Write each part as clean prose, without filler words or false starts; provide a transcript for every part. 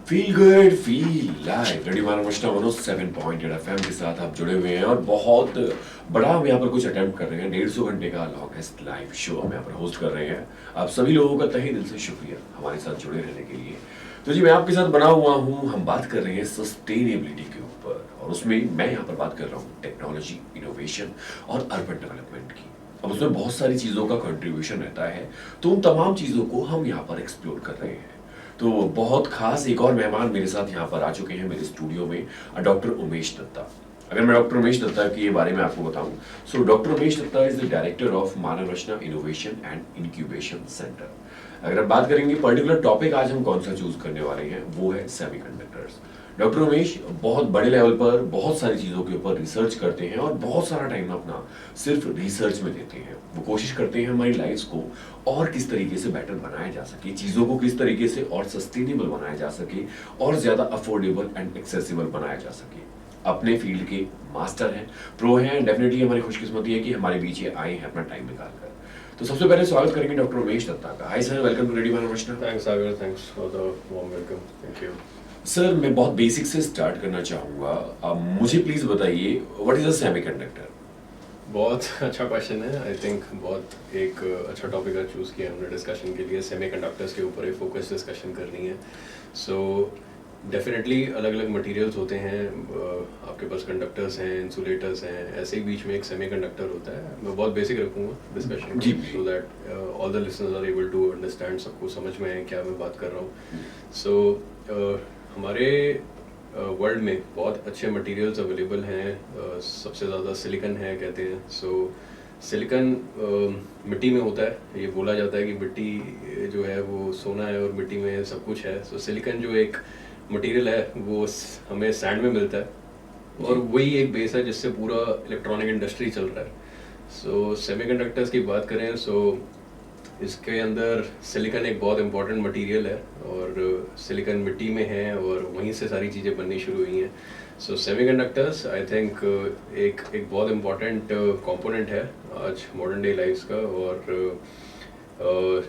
Feel good feel live ready मारा मस्ता मनो 7.8 FM के साथ आप जुड़े हुए हैं और बहुत बड़ा हम यहाँ पर कुछ अटेम्प्ट कर रहे हैं। 150 घंटे का लॉन्गेस्ट लाइव शो हम यहाँ पर होस्ट कर रहे हैं। आप सभी लोगों का तहे दिल से शुक्रिया हमारे साथ जुड़े रहने के लिए। तो जी मैं आपके साथ बना हुआ हूँ, हम बात कर रहे हैं सस्टेनेबिलिटी के ऊपर और उसमें मैं यहाँ पर बात कर रहा हूँ टेक्नोलॉजी, इनोवेशन और अर्बन डेवलपमेंट की। अब उसमें बहुत सारी चीज़ों का कंट्रीब्यूशन रहता है, तो उन तमाम चीज़ों को हम यहाँ पर एक्सप्लोर कर रहे हैं। तो बहुत खास एक और मेहमान मेरे साथ यहाँ पर आ चुके हैं मेरे स्टूडियो में, डॉक्टर उमेश दत्ता। अगर मैं डॉक्टर उमेश दत्ता के बारे में आपको बताऊं, so doctor Umesh Dutta is the director of Manav Rachna innovation and incubation centre. अगर आप बात करेंगे पर्टिकुलर टॉपिक आज हम कौन सा चूज करने वाले हैं, वो है सेमीकंडक्टर्स। डॉक्टर उमेश बहुत बड़े लेवल पर बहुत सारी चीज़ों के ऊपर रिसर्च करते हैं और बहुत सारा टाइम अपना सिर्फ रिसर्च में देते हैं। वो कोशिश करते हैं हमारी लाइफ्स को और किस तरीके से बेटर बनाया जा सके, चीज़ों को किस तरीके से और सस्टेनेबल बनाया जा सके और ज़्यादा अफोर्डेबल एंड एक्सेसिबल बनाया जा सके। अपने फील्ड के मास्टर हैं, प्रो हैं। डेफिनेटली हमारी खुशकिस्मती है कि हमारे बीच ये आए हैं अपना टाइम निकाल कर। तो सबसे पहले स्वागत करेंगे डॉक्टर उमेश दत्ता का। Hi sir, welcome to radio Manav Rachna. Thanks Sagar, thanks for the warm welcome. Thank you sir, मैं बहुत बेसिक से स्टार्ट करना चाहूँगा। आप मुझे प्लीज़ बताइए व्हाट इज़ अ सेमीकंडक्टर। बहुत अच्छा क्वेश्चन है। आई थिंक बहुत एक अच्छा टॉपिक चूज़ किया हमने डिस्कशन के लिए। सेमीकंडक्टर्स के ऊपर एक फोकस डिस्कशन करनी है। सो डेफिनेटली अलग अलग मटेरियल्स होते हैं। आपके पास कंडक्टर्स हैं, इंसुलेटर्स हैं, ऐसे ही बीच में एक सेमीकंडक्टर होता है। मैं बहुत बेसिक रखूँगा डिस्कशन जी, so that all the listeners are able to understand, सबको समझ में आए क्या मैं बात कर रहा हूँ। सो हमारे वर्ल्ड में बहुत अच्छे मटेरियल्स अवेलेबल हैं। सबसे ज़्यादा सिलिकन है कहते हैं। सो सिलिकन मिट्टी में होता है। ये बोला जाता है कि मिट्टी जो है वो सोना है और मिट्टी में सब कुछ है। सो सिलिकन जो एक मटेरियल है वो हमें सैंड में मिलता है और वही एक बेस है जिससे पूरा इलेक्ट्रॉनिक इंडस्ट्री चल रहा है। सो सेमीकंडक्टर्स की बात करें सो इसके अंदर सिलिकन एक बहुत इंपॉर्टेंट मटेरियल है और सिलिकन मिट्टी में है और वहीं से सारी चीज़ें बननी शुरू हुई हैं। सो सेमीकंडक्टर्स आई थिंक एक बहुत इम्पॉर्टेंट कंपोनेंट है आज मॉडर्न डे लाइफ्स का। और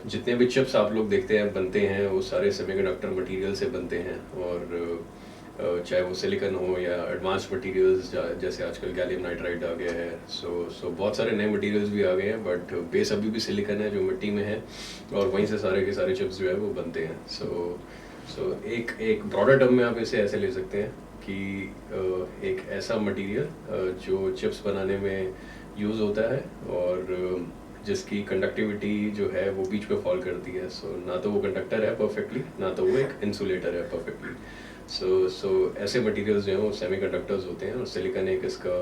जितने भी चिप्स आप लोग देखते हैं बनते हैं वो सारे सेमीकंडक्टर मटेरियल से बनते हैं। और चाहे वो सिलिकन हो या एडवांस मटेरियल्स जैसे आजकल गैलियम नाइट्राइड आ गया है। सो बहुत सारे नए मटेरियल्स भी आ गए हैं, बट बेस अभी भी सिलिकन है जो मिट्टी में है और वहीं से सारे के सारे चिप्स जो है वो बनते हैं। सो एक ब्रॉडर टर्म में आप इसे ऐसे ले सकते हैं कि एक ऐसा मटेरियल जो चिप्स बनाने में यूज़ होता है और जिसकी कंडक्टिविटी जो है वो बीच पे फॉल करती है। सो ना तो वो कंडक्टर है परफेक्टली, ना तो वो एक इंसुलेटर है परफेक्टली। सो ऐसे मटेरियल्स जो हैं वो सेमीकंडक्टर्स होते हैं और सिलिकन एक इसका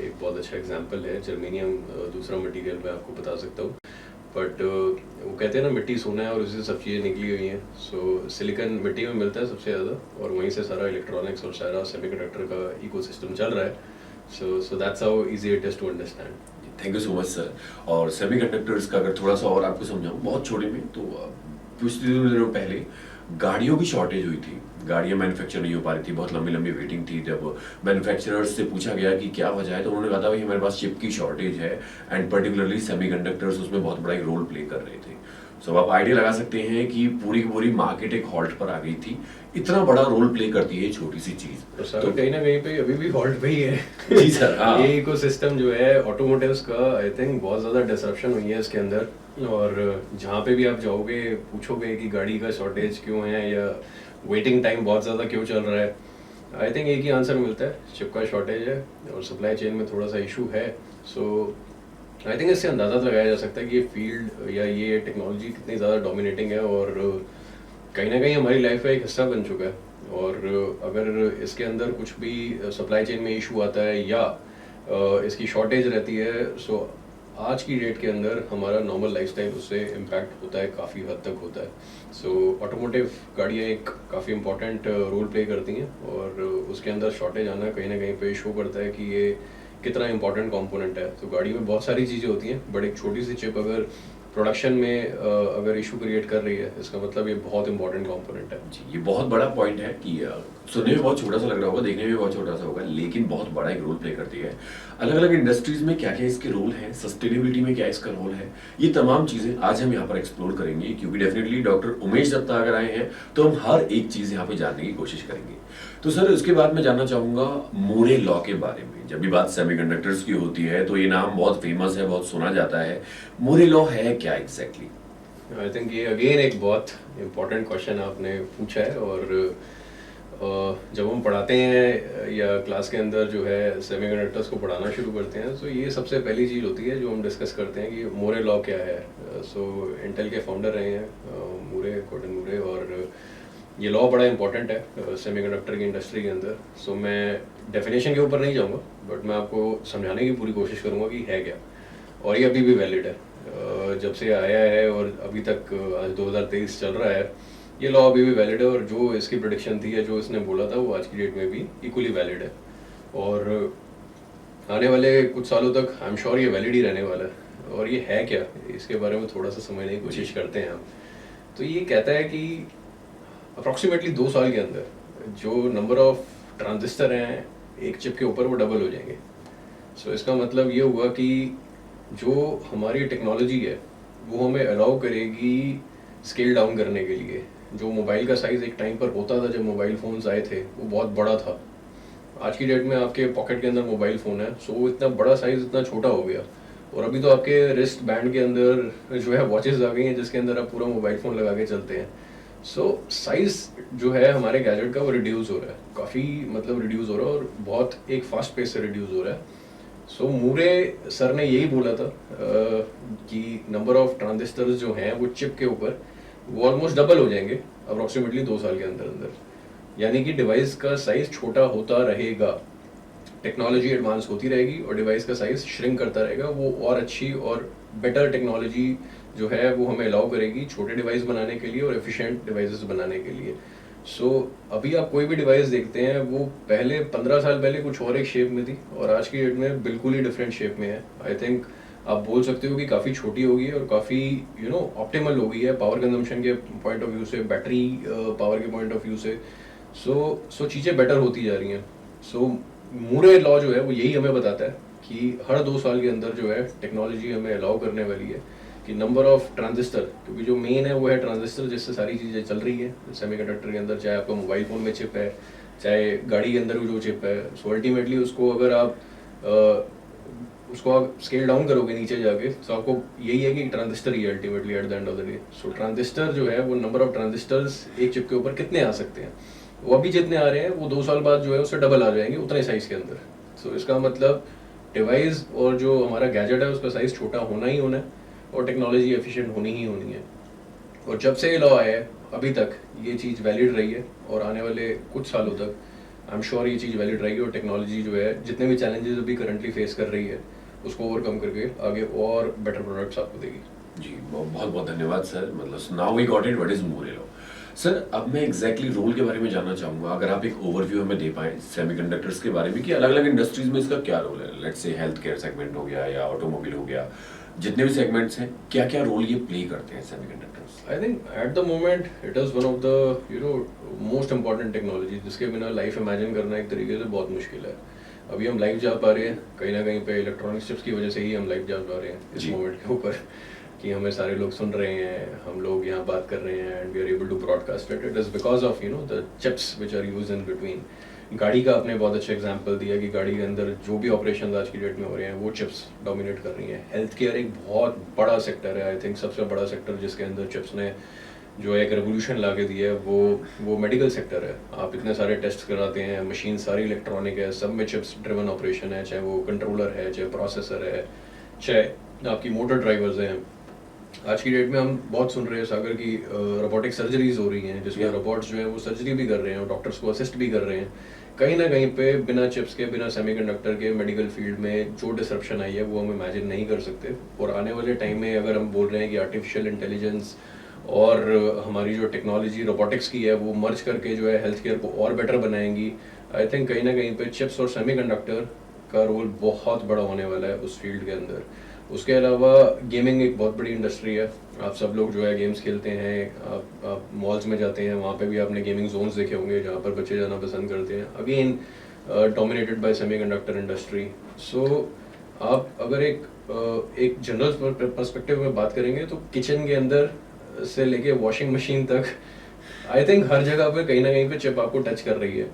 एक बहुत अच्छा एग्जांपल है। जर्मेनियम दूसरा मटेरियल मैं आपको बता सकता हूँ, बट वो कहते हैं ना मिट्टी सोना है और उसी से सब चीज़ें निकली हुई हैं। सो सिलिकन मिट्टी में मिलता है सबसे ज़्यादा और वहीं से सारा इलेक्ट्रॉनिक्स और सारा सेमीकंडक्टर का इकोसिस्टम चल रहा है। So that's how easy it is to understand. Thank you so much sir. और सेमीकंडक्टर्स का अगर थोड़ा सा और आपको समझाऊं बहुत छोटे में, तो कुछ दिनों पहले गाड़ियों की शॉर्टेज हुई थी। गाड़ियां मैन्युफैक्चर नहीं हो पा रही थी, बहुत लंबी लंबी वेटिंग थी। जब मैन्युफैक्चरर्स से पूछा गया कि क्या वजह है, तो उन्होंने कहा था भाई हमारे पास चिप की शॉर्टेज है एंड पर्टिकुलरली सेमीकंडक्टर्स उसमें बहुत बड़ा एक रोल प्ले कर रहे थे। सो आप आइडिया लगा सकते हैं कि पूरी की पूरी मार्केट एक हॉल्ट पर आ गई थी। इतना बड़ा रोल प्ले करती है छोटी सी चीज। तो कहीं ना कहीं पे अभी भी हॉल्ट पे ही है। जी सर, हाँ। ये इकोसिस्टम जो है ऑटोमोटिव्स का आई थिंक बहुत ज़्यादा डिसरप्शन हुई है इसके अंदर। और जहाँ पे भी आप जाओगे पूछोगे कि गाड़ी का शॉर्टेज क्यों है या वेटिंग टाइम बहुत ज़्यादा क्यों चल रहा है, आई थिंक एक ही आंसर मिलता है, चिप का शॉर्टेज है और सप्लाई चेन में थोड़ा सा इशू है। सो आई थिंक इससे अंदाज़ा लगाया जा सकता है कि ये फील्ड या ये टेक्नोलॉजी कितनी ज़्यादा डोमिनेटिंग है और कहीं ना कहीं हमारी लाइफ का एक हिस्सा बन चुका है। और अगर इसके अंदर कुछ भी सप्लाई चेन में इशू आता है या इसकी शॉर्टेज रहती है, सो आज की डेट के अंदर हमारा नॉर्मल लाइफस्टाइल उससे इम्पैक्ट होता है, काफ़ी हद तक होता है। सो ऑटोमोटिव गाड़ियाँ एक काफ़ी इंपॉर्टेंट रोल प्ले करती हैं और उसके अंदर शॉर्टेज आना कहीं ना कहीं पे शो करता है कि ये कितना इंपॉर्टेंट कंपोनेंट है। तो गाड़ी में बहुत सारी चीज़ें होती हैं, बट एक छोटी सी चिप अगर प्रोडक्शन में अगर इशू क्रिएट कर रही है, इसका मतलब ये बहुत इंपॉर्टेंट कंपोनेंट है। जी, ये बहुत बड़ा पॉइंट है कि सुनने में बहुत छोटा सा लग रहा होगा, देखने में भी बहुत छोटा सा होगा, लेकिन बहुत बड़ा एक रोल प्ले करती है। अलग अलग इंडस्ट्रीज में क्या क्या इसके रोल हैं, सस्टेनेबिलिटी में क्या इसका रोल है, ये तमाम चीजें आज हम यहाँ पर एक्सप्लोर करेंगे, क्योंकि डेफिनेटली डॉक्टर उमेश दत्ता अगर आए हैं तो हम हर एक चीज यहाँ पे जानने की कोशिश करेंगे। तो सर उसके बाद मैं जानना चाहूंगा मूरे लॉ के बारे में। जब भी बात सेमीकंडक्टर्स की होती है तो ये नाम बहुत फेमस है, बहुत सुना जाता है। मूरे लॉ है क्या एग्जैक्टली? आई थिंक ये अगेन एक बहुत इम्पोर्टेंट क्वेश्चन आपने पूछा है। और जब हम पढ़ाते हैं या क्लास के अंदर जो है सेमीकंडक्टर्स को पढ़ाना शुरू करते हैं, तो ये सबसे पहली चीज़ होती है जो हम डिस्कस करते हैं कि मूरे लॉ क्या है। सो इंटेल के फाउंडर रहे हैं मूरे, गॉर्डन मूरे, और ये लॉ बड़ा इंपॉर्टेंट है सेमीकंडक्टर की इंडस्ट्री के अंदर। सो मैं डेफिनेशन के ऊपर नहीं जाऊँगा, बट मैं आपको समझाने की पूरी कोशिश करूँगा कि है क्या, और ये अभी भी वैलिड है। जब से आया है और अभी तक आज 2023 चल रहा है, ये लॉ अभी भी वैलिड है, और जो इसकी प्रेडिक्शन थी या जो इसने बोला था वो आज की डेट में भी इक्वली वैलिड है, और आने वाले कुछ सालों तक आई एम श्योर ये वैलिड ही रहने वाला है। और ये है क्या, इसके बारे में थोड़ा सा समझने की कोशिश करते हैं हम। तो ये कहता है कि अप्रॉक्सीमेटली 2 साल के अंदर जो नंबर ऑफ ट्रांजिस्टर हैं एक चिप के ऊपर, वो डबल हो जाएंगे। सो इसका मतलब ये हुआ कि जो हमारी टेक्नोलॉजी है वो हमें अलाउ करेगी स्केल डाउन करने के लिए। जो मोबाइल का साइज़ एक टाइम पर होता था, जब मोबाइल फ़ोन्स आए थे, वो बहुत बड़ा था। आज की डेट में आपके पॉकेट के अंदर मोबाइल फ़ोन है, सो वो इतना बड़ा साइज़ इतना छोटा हो गया। और अभी तो आपके रिस्ट बैंड के अंदर जो है वॉचेस आ गई हैं, जिसके अंदर आप पूरा मोबाइल फ़ोन लगा के चलते हैं। सो साइज़ जो है हमारे गैजेट का वो रिड्यूस हो रहा है, काफ़ी मतलब रिड्यूस हो रहा है, और बहुत एक फास्ट पेस से रिड्यूस हो रहा है। सो मूरे सर ने यही बोला था कि नंबर ऑफ ट्रांजिस्टर्स जो हैं वो चिप के ऊपर वो ऑलमोस्ट डबल हो जाएंगे अप्रॉक्सीमेटली 2 साल के अंदर अंदर। यानी कि डिवाइस का साइज छोटा होता रहेगा, टेक्नोलॉजी एडवांस होती रहेगी और डिवाइस का साइज श्रिंक करता रहेगा। वो और अच्छी और बेटर टेक्नोलॉजी जो है वो हमें अलाउ करेगी छोटे डिवाइस बनाने के लिए और एफिशिएंट डिवाइसेस बनाने के लिए। सो अभी आप कोई भी डिवाइस देखते हैं, वो पहले 15 साल पहले कुछ और एक शेप में थी, और आज की डेट में बिल्कुल ही डिफरेंट शेप में है। आई थिंक आप बोल सकते हो कि काफ़ी छोटी हो गई है और काफ़ी ऑप्टिमल हो गई है पावर कंजम्पशन के पॉइंट ऑफ व्यू से, बैटरी पावर के पॉइंट ऑफ व्यू से। सो चीज़ें बेटर होती जा रही हैं। सो मूरे लॉ जो है वो यही हमें बताता है कि हर 2 साल के अंदर जो है टेक्नोलॉजी हमें अलाउ करने वाली है कि नंबर ऑफ ट्रांजिस्टर, क्योंकि जो मेन है वो है ट्रांजिस्टर, जिससे सारी चीज़ें चल रही है सेमीकंडक्टर के अंदर। चाहे आपका मोबाइल फ़ोन में चिप है, चाहे गाड़ी के अंदर जो चिप है, सो अल्टीमेटली उसको अगर आप स्केल डाउन करोगे नीचे जाके, तो आपको यही है कि transistor he ultimately at the end of the day. So transistor जो है वो नंबर ऑफ ट्रांजिस्टर्स एक चिप के ऊपर कितने आ सकते हैं, वो अभी जितने आ रहे हैं वो 2 साल बाद जो है उससे डबल आ जाएंगे उतने साइज़ के अंदर। सो इसका मतलब डिवाइस और जो हमारा गैजेट है उसका साइज़ छोटा होना ही होना है, और टेक्नोलॉजी एफिशिएंट होनी ही होनी है। और जब से ये लॉ आया है अभी तक ये चीज़ वैलिड रही है, और आने वाले कुछ सालों तक आई एम श्योर ये चीज़ वैलिड रहेगी। और टेक्नोलॉजी जो है जितने भी चैलेंजेस अभी करंटली फेस कर रही है उसको ओवरकम करके आगे और बेटर प्रोडक्ट्स आपको देगी। जी बहुत बहुत धन्यवाद सर। मतलब now we got it, what is Moore law. Sir अब मैं एग्जैक्टली रोल के बारे में जानना चाहूंगा, अगर आप एक ओवरव्यू हमें दे पाएं सेमीकंडक्टर्स के बारे में कि अलग अलग इंडस्ट्रीज में इसका क्या रोल है। Let's say health care segment हो गया या ऑटोमोबाइल हो गया, जितने भी सेगमेंट्स हैं क्या क्या रोल ये प्ले करते हैं semiconductors? I think at the moment it is one of the most important technology, जिसके बिना लाइफ इमेजिन करना एक तरीके से बहुत मुश्किल है। अभी हम लाइव जा पा रहे हैं कहीं ना कहीं पे इलेक्ट्रॉनिक चिप्स की वजह से ही हम लाइव जा पा रहे हैं इस मोमेंट के ऊपर, कि हमें सारे लोग सुन रहे हैं, हम लोग यहाँ बात कर रहे हैं, and we are able to broadcast it. It is because of the chips which are use in between. गाड़ी का आपने बहुत अच्छा एग्जांपल दिया कि गाड़ी के अंदर जो भी ऑपरेशन आज की डेट में हो रहे हैं वो चिप्स डोमिनेट कर रही हैं। हेल्थ केयर एक बहुत बड़ा सेक्टर है, आई थिंक सबसे बड़ा सेक्टर जिसके अंदर चिप्स ने जो एक रेवोल्यूशन ला के दी है वो मेडिकल सेक्टर है। आप इतने सारे टेस्ट कराते हैं, मशीन सारी इलेक्ट्रॉनिक है, सब में चिप्स ड्रिवन ऑपरेशन है, चाहे वो कंट्रोलर है, चाहे प्रोसेसर है, चाहे आपकी मोटर ड्राइवर्स हैं। आज की डेट में हम बहुत सुन रहे हैं सागर की रोबोटिक सर्जरीज हो रही हैं, जिसमें रोबोट्स जो है वो सर्जरी भी कर रहे हैं और डॉक्टर्स को असिस्ट भी कर रहे हैं। कहीं ना कहीं पे बिना चिप्स के, बिना सेमीकंडक्टर के मेडिकल फील्ड में जो डिसरप्शन आई है वो हम इमेजिन नहीं कर सकते। और आने वाले टाइम में अगर हम बोल रहे हैं कि आर्टिफिशियल इंटेलिजेंस और हमारी जो टेक्नोलॉजी रोबोटिक्स की है वो मर्ज करके जो है हेल्थ केयर को और बेटर बनाएंगी, आई थिंक कहीं ना कहीं पे चिप्स और सेमीकंडक्टर का रोल बहुत बड़ा होने वाला है उस फील्ड के अंदर। उसके अलावा गेमिंग एक बहुत बड़ी इंडस्ट्री है। आप सब लोग जो है गेम्स खेलते हैं, आप मॉल्स में जाते हैं, वहाँ पे भी आपने गेमिंग जोन्स देखे होंगे जहाँ पर बच्चे जाना पसंद करते हैं। Again dominated by semiconductor industry. So आप अगर एक जनरल पर्सपेक्टिव में बात करेंगे तो किचन के अंदर से लेके वॉशिंग मशीन तक आई थिंक हर जगह पे कहीं ना कहीं पे चिप आपको टच कर रही है।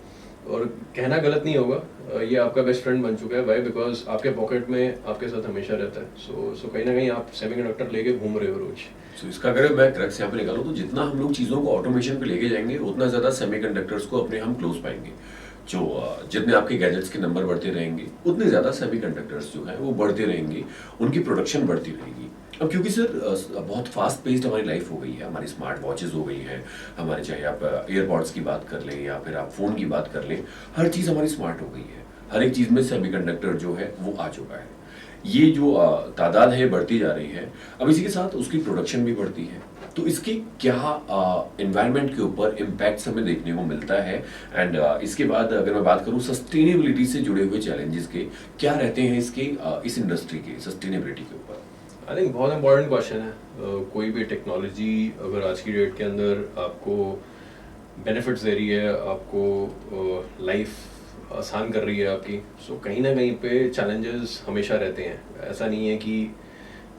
और कहना गलत नहीं होगा, ये आपका बेस्ट फ्रेंड बन चुका है। वाई? बिकॉज आपके पॉकेट में आपके साथ हमेशा रहता है। सो कहीं ना कहीं आप सेमीकंडक्टर लेके घूम रहे हो रोज। तो इसका अगर मैं क्रक्स यहाँ पे निकालूं तो जितना हम लोग चीज़ों को ऑटोमेशन पे लेके जाएंगे उतना ज़्यादा सेमीकंडक्टर्स को अपने हम क्लोज पाएंगे। जो जितने आपके गैजेट्स के नंबर बढ़ते रहेंगे उतने ज़्यादा सेमीकंडक्टर्स जो है वो बढ़ते रहेंगे, उनकी प्रोडक्शन बढ़ती रहेगी। अब क्योंकि सर बहुत फास्ट पेस्ड हमारी लाइफ हो गई है, हमारी स्मार्ट वॉचेस हो गई हैं, हमारे चाहे आप एयरपॉड्स की बात कर लें या फिर आप फ़ोन की बात कर लें, हर चीज़ हमारी स्मार्ट हो गई है। हर एक चीज़ में सेमीकंडक्टर जो है वो आ चुका है। ये जो तादाद है बढ़ती जा रही है, अब इसी के साथ उसकी प्रोडक्शन भी बढ़ती है। तो इसके क्या एनवायरनमेंट के ऊपर इम्पैक्ट्स हमें देखने को मिलता है, एंड इसके बाद अगर मैं बात करूं सस्टेनेबिलिटी से जुड़े हुए चैलेंजेस के क्या रहते हैं इसके इस इंडस्ट्री के सस्टेनेबिलिटी के ऊपर? आई थिंक बहुत इंपॉर्टेंट क्वेश्चन है। कोई भी टेक्नोलॉजी अगर आज की डेट के अंदर आपको बेनिफिट्स दे रही है, आपको लाइफ आसान कर रही है आपकी, सो कहीं ना कहीं पे चैलेंजेस हमेशा रहते हैं। ऐसा नहीं है कि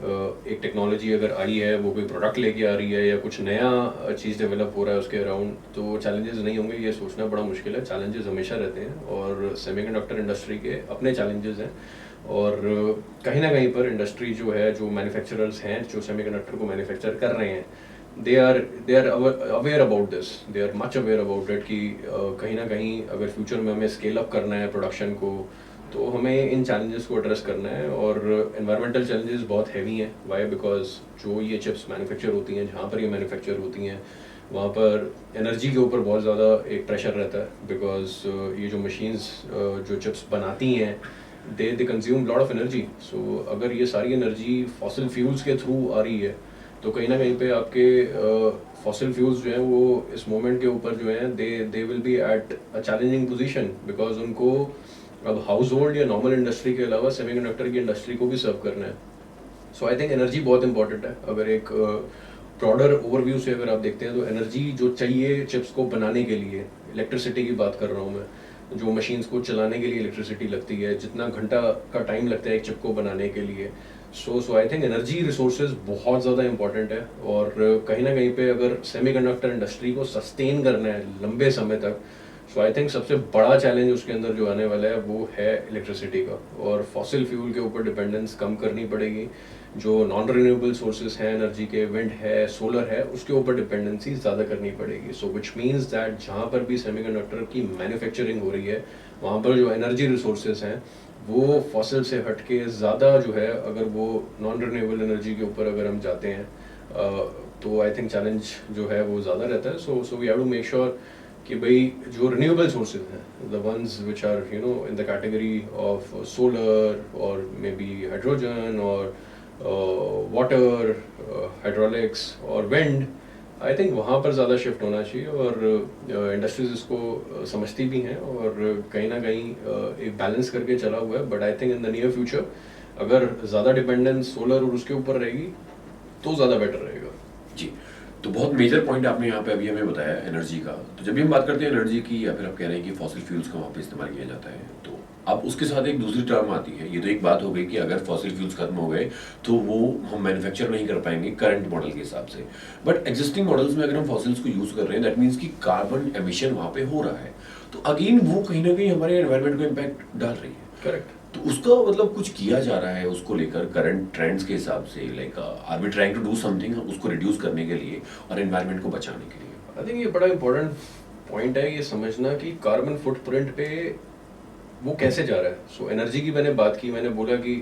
एक टेक्नोलॉजी अगर आई है, वो कोई प्रोडक्ट लेके आ रही है या कुछ नया चीज़ डेवलप हो रहा है उसके अराउंड, तो चैलेंजेस नहीं होंगे, ये सोचना बड़ा मुश्किल है। चैलेंजेस हमेशा रहते हैं और सेमीकंडक्टर इंडस्ट्री के अपने चैलेंजेस हैं। और कहीं ना कहीं पर इंडस्ट्री जो है, जो मैन्युफैक्चरर्स हैं जो सेमीकंडक्टर को मैन्युफैक्चर कर रहे हैं, they are aware about this, they are much aware about it कि कहीं ना कहीं अगर फ्यूचर में हमें स्केल अप करना है प्रोडक्शन को, तो हमें इन चैलेंजेस को एड्रेस करना है। और एनवायरमेंटल चैलेंजेस बहुत हैवी हैं। वाई? बिकॉज जो ये चिप्स मैन्युफैक्चर होती हैं, जहाँ पर ये मैन्युफैक्चर होती हैं, वहाँ पर एनर्जी के ऊपर बहुत ज़्यादा एक प्रेशर रहता है। बिकॉज ये जो मशीन्स जो चिप्स बनाती हैं, they consume lot of energy. So अगर ये सारी एनर्जी फॉसिल फ्यूल्स के थ्रू आ रही है, तो कहीं ना कहीं पे आपके फॉसिल फ्यूल्स जो हैं वो इस मोमेंट के ऊपर जो हैं they will B at a challenging position. Because उनको अब हाउस होल्ड या नॉर्मल इंडस्ट्री के अलावा सेमीकंडक्टर की इंडस्ट्री को भी सर्व करना है। सो आई थिंक एनर्जी बहुत इंपॉर्टेंट है। अगर एक ब्रॉडर ओवरव्यू से अगर आप देखते हैं तो एनर्जी जो चाहिए चिप्स को बनाने के लिए, इलेक्ट्रिसिटी की बात कर रहा हूँ मैं, जो मशीन्स को चलाने के लिए इलेक्ट्रिसिटी लगती है, जितना घंटा का टाइम लगता है एक चिप को बनाने के लिए, सो आई थिंक एनर्जी रिसोर्सेज बहुत ज़्यादा इंपॉर्टेंट है। और कहीं ना कहीं पे अगर सेमीकंडक्टर इंडस्ट्री को सस्टेन करना है लंबे समय तक, सो आई थिंक सबसे बड़ा चैलेंज उसके अंदर जो आने वाला है वो है इलेक्ट्रिसिटी का। और फॉसिल फ्यूल के ऊपर डिपेंडेंस कम करनी पड़ेगी। जो नॉन रिन्यूएबल सोर्सेज हैं एनर्जी के, विंड है, सोलर है, उसके ऊपर डिपेंडेंसी ज़्यादा करनी पड़ेगी। सो विच मीन्स दैट जहाँ पर भी सेमीकंडक्टर की मैन्युफैक्चरिंग हो रही है, वहाँ पर जो एनर्जी रिसोर्सेज हैं वो फॉसिल से हट के ज़्यादा जो है, अगर वो नॉन रिन्यूएबल एनर्जी के ऊपर अगर हम जाते हैं, तो आई थिंक चैलेंज जो है वो ज़्यादा रहता है। So we have to make sure कि भाई जो रिन्यूएबल सोर्सेज हैं, the ones which are in the category of solar और मे बी हाइड्रोजन और वाटर, हाइड्रोलिक्स और विंड, आई थिंक वहाँ पर ज़्यादा शिफ्ट होना चाहिए। और इंडस्ट्रीज इसको समझती भी हैं और कहीं ना कहीं एक बैलेंस करके चला हुआ है। But I think in the near future अगर ज़्यादा डिपेंडेंस सोलर और उसके ऊपर रहेगी तो ज़्यादा बेटर रहेगा। जी, तो बहुत मेजर पॉइंट आपने यहाँ पे अभी हमें बताया एनर्जी का। तो जब भी हम बात करते हैं एनर्जी की, या फिर आप कह रहे हैं कि फॉसिल फ्यूल्स का वहाँ पे इस्तेमाल किया जाता है, तो अब उसके साथ एक दूसरी टर्म आती है। ये तो एक बात हो गई कि अगर फॉसिल फ्यूल्स खत्म हो गए तो वो हम मैन्युफैक्चर नहीं कर पाएंगे करंट मॉडल के हिसाब से। बट एग्जिस्टिंग मॉडल्स में अगर हम फॉसिल्स को यूज कर रहे हैं, दैट मीन्स कि कार्बन एमिशन वहाँ पे हो रहा है, तो अगेन वो कहीं ना कहीं हमारे एनवायरमेंट को इम्पैक्ट डाल रही है। करेक्ट। तो उसका मतलब कुछ किया जा रहा है उसको लेकर करंट ट्रेंड्स के हिसाब से, like are we trying to do something उसको रिड्यूस करने के लिए और एनवायरमेंट को बचाने के लिए? आई थिंक ये बड़ा इंपॉर्टेंट पॉइंट है ये समझना कि कार्बन फुटप्रिंट पे वो कैसे जा रहा है। सो एनर्जी की मैंने बात की, मैंने बोला कि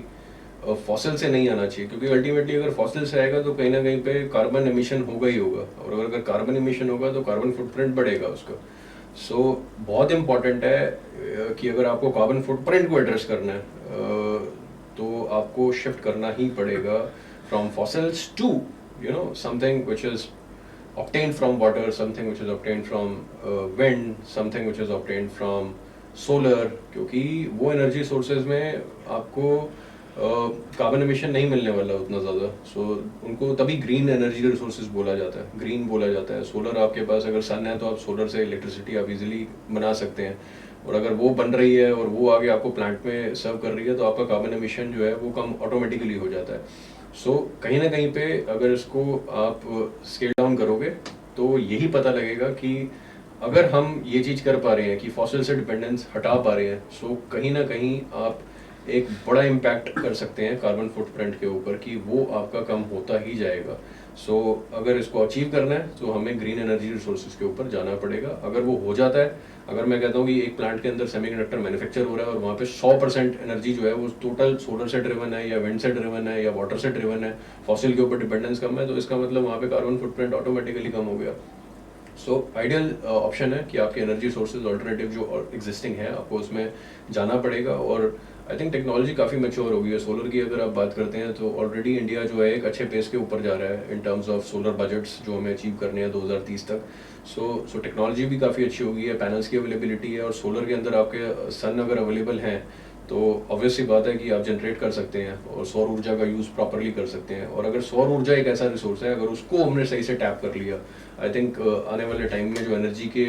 फॉसिल से नहीं आना चाहिए, क्योंकि अल्टीमेटली अगर फॉसिल से आएगा तो कहीं ना कहीं पे कार्बन एमिशन होगा ही होगा, और अगर कार्बन एमिशन होगा तो कार्बन फुटप्रिंट बढ़ेगा उसका। सो बहुत इंपॉर्टेंट है कि अगर आपको कार्बन फुटप्रिंट को एड्रेस करना है तो आपको शिफ्ट करना ही पड़ेगा from fossils to something which is obtained from water, something which is obtained from wind, something which is obtained from solar, क्योंकि वो एनर्जी सोर्सेज में आपको कार्बन एमिशन नहीं मिलने वाला उतना ज़्यादा। सो उनको तभी ग्रीन एनर्जी रिसोर्सेज बोला जाता है, ग्रीन बोला जाता है। सोलर आपके पास अगर सन है तो आप सोलर से इलेक्ट्रिसिटी आप इजीली बना सकते हैं, और अगर वो बन रही है और वो आगे आपको प्लांट में सर्व कर रही है तो आपका कार्बन एमिशन जो है वो कम ऑटोमेटिकली हो जाता है। सो कहीं ना कहीं पे अगर इसको आप स्केल डाउन करोगे तो यही पता लगेगा कि अगर हम ये चीज़ कर पा रहे हैं कि फॉसिल से डिपेंडेंस हटा पा रहे हैं, सो कहीं ना कहीं आप एक बड़ा इम्पैक्ट कर सकते हैं कार्बन फुटप्रिंट के ऊपर, कि वो आपका कम होता ही जाएगा। सो अगर इसको अचीव करना है तो हमें ग्रीन एनर्जी रिसोर्सेज के ऊपर जाना पड़ेगा। अगर वो हो जाता है, अगर मैं कहता हूँ कि एक प्लांट के अंदर सेमीकंडक्टर मैन्युफैक्चर हो रहा है और वहाँ पे 100% एनर्जी जो है वो टोटल सोलर से ड्रिवन है या विंड से ड्रिवन है या वाटर से ड्रिवन है, फॉसिल के ऊपर डिपेंडेंस कम है, तो इसका मतलब वहाँ पे कार्बन फुटप्रिंट ऑटोमेटिकली कम हो गया। सो आइडियल ऑप्शन है कि आपके एनर्जी सोर्सेज ऑल्टरनेटिव जो एग्जिस्टिंग है आपको उसमें जाना पड़ेगा। और आई थिंक टेक्नोलॉजी काफ़ी मैच्योर हो गई है। सोलर की अगर आप बात करते हैं तो ऑलरेडी इंडिया जो है एक अच्छे पेस के ऊपर जा रहा है इन टर्म्स ऑफ सोलर बजट्स जो हमें अचीव करने हैं 2030 तक। सो टेक्नोलॉजी भी काफ़ी अच्छी हो गई है, पैनल्स की अवेलेबिलिटी है, और सोलर के अंदर आपके सन अगर अवेलेबल हैं तो ऑब्वियसली बात है कि आप जनरेट कर सकते हैं और सौर ऊर्जा का यूज़ प्रॉपरली कर सकते हैं। और अगर सौर ऊर्जा एक ऐसा रिसोर्स है, अगर उसको हमने सही से टैप कर लिया, आई थिंक आने वाले टाइम में जो एनर्जी के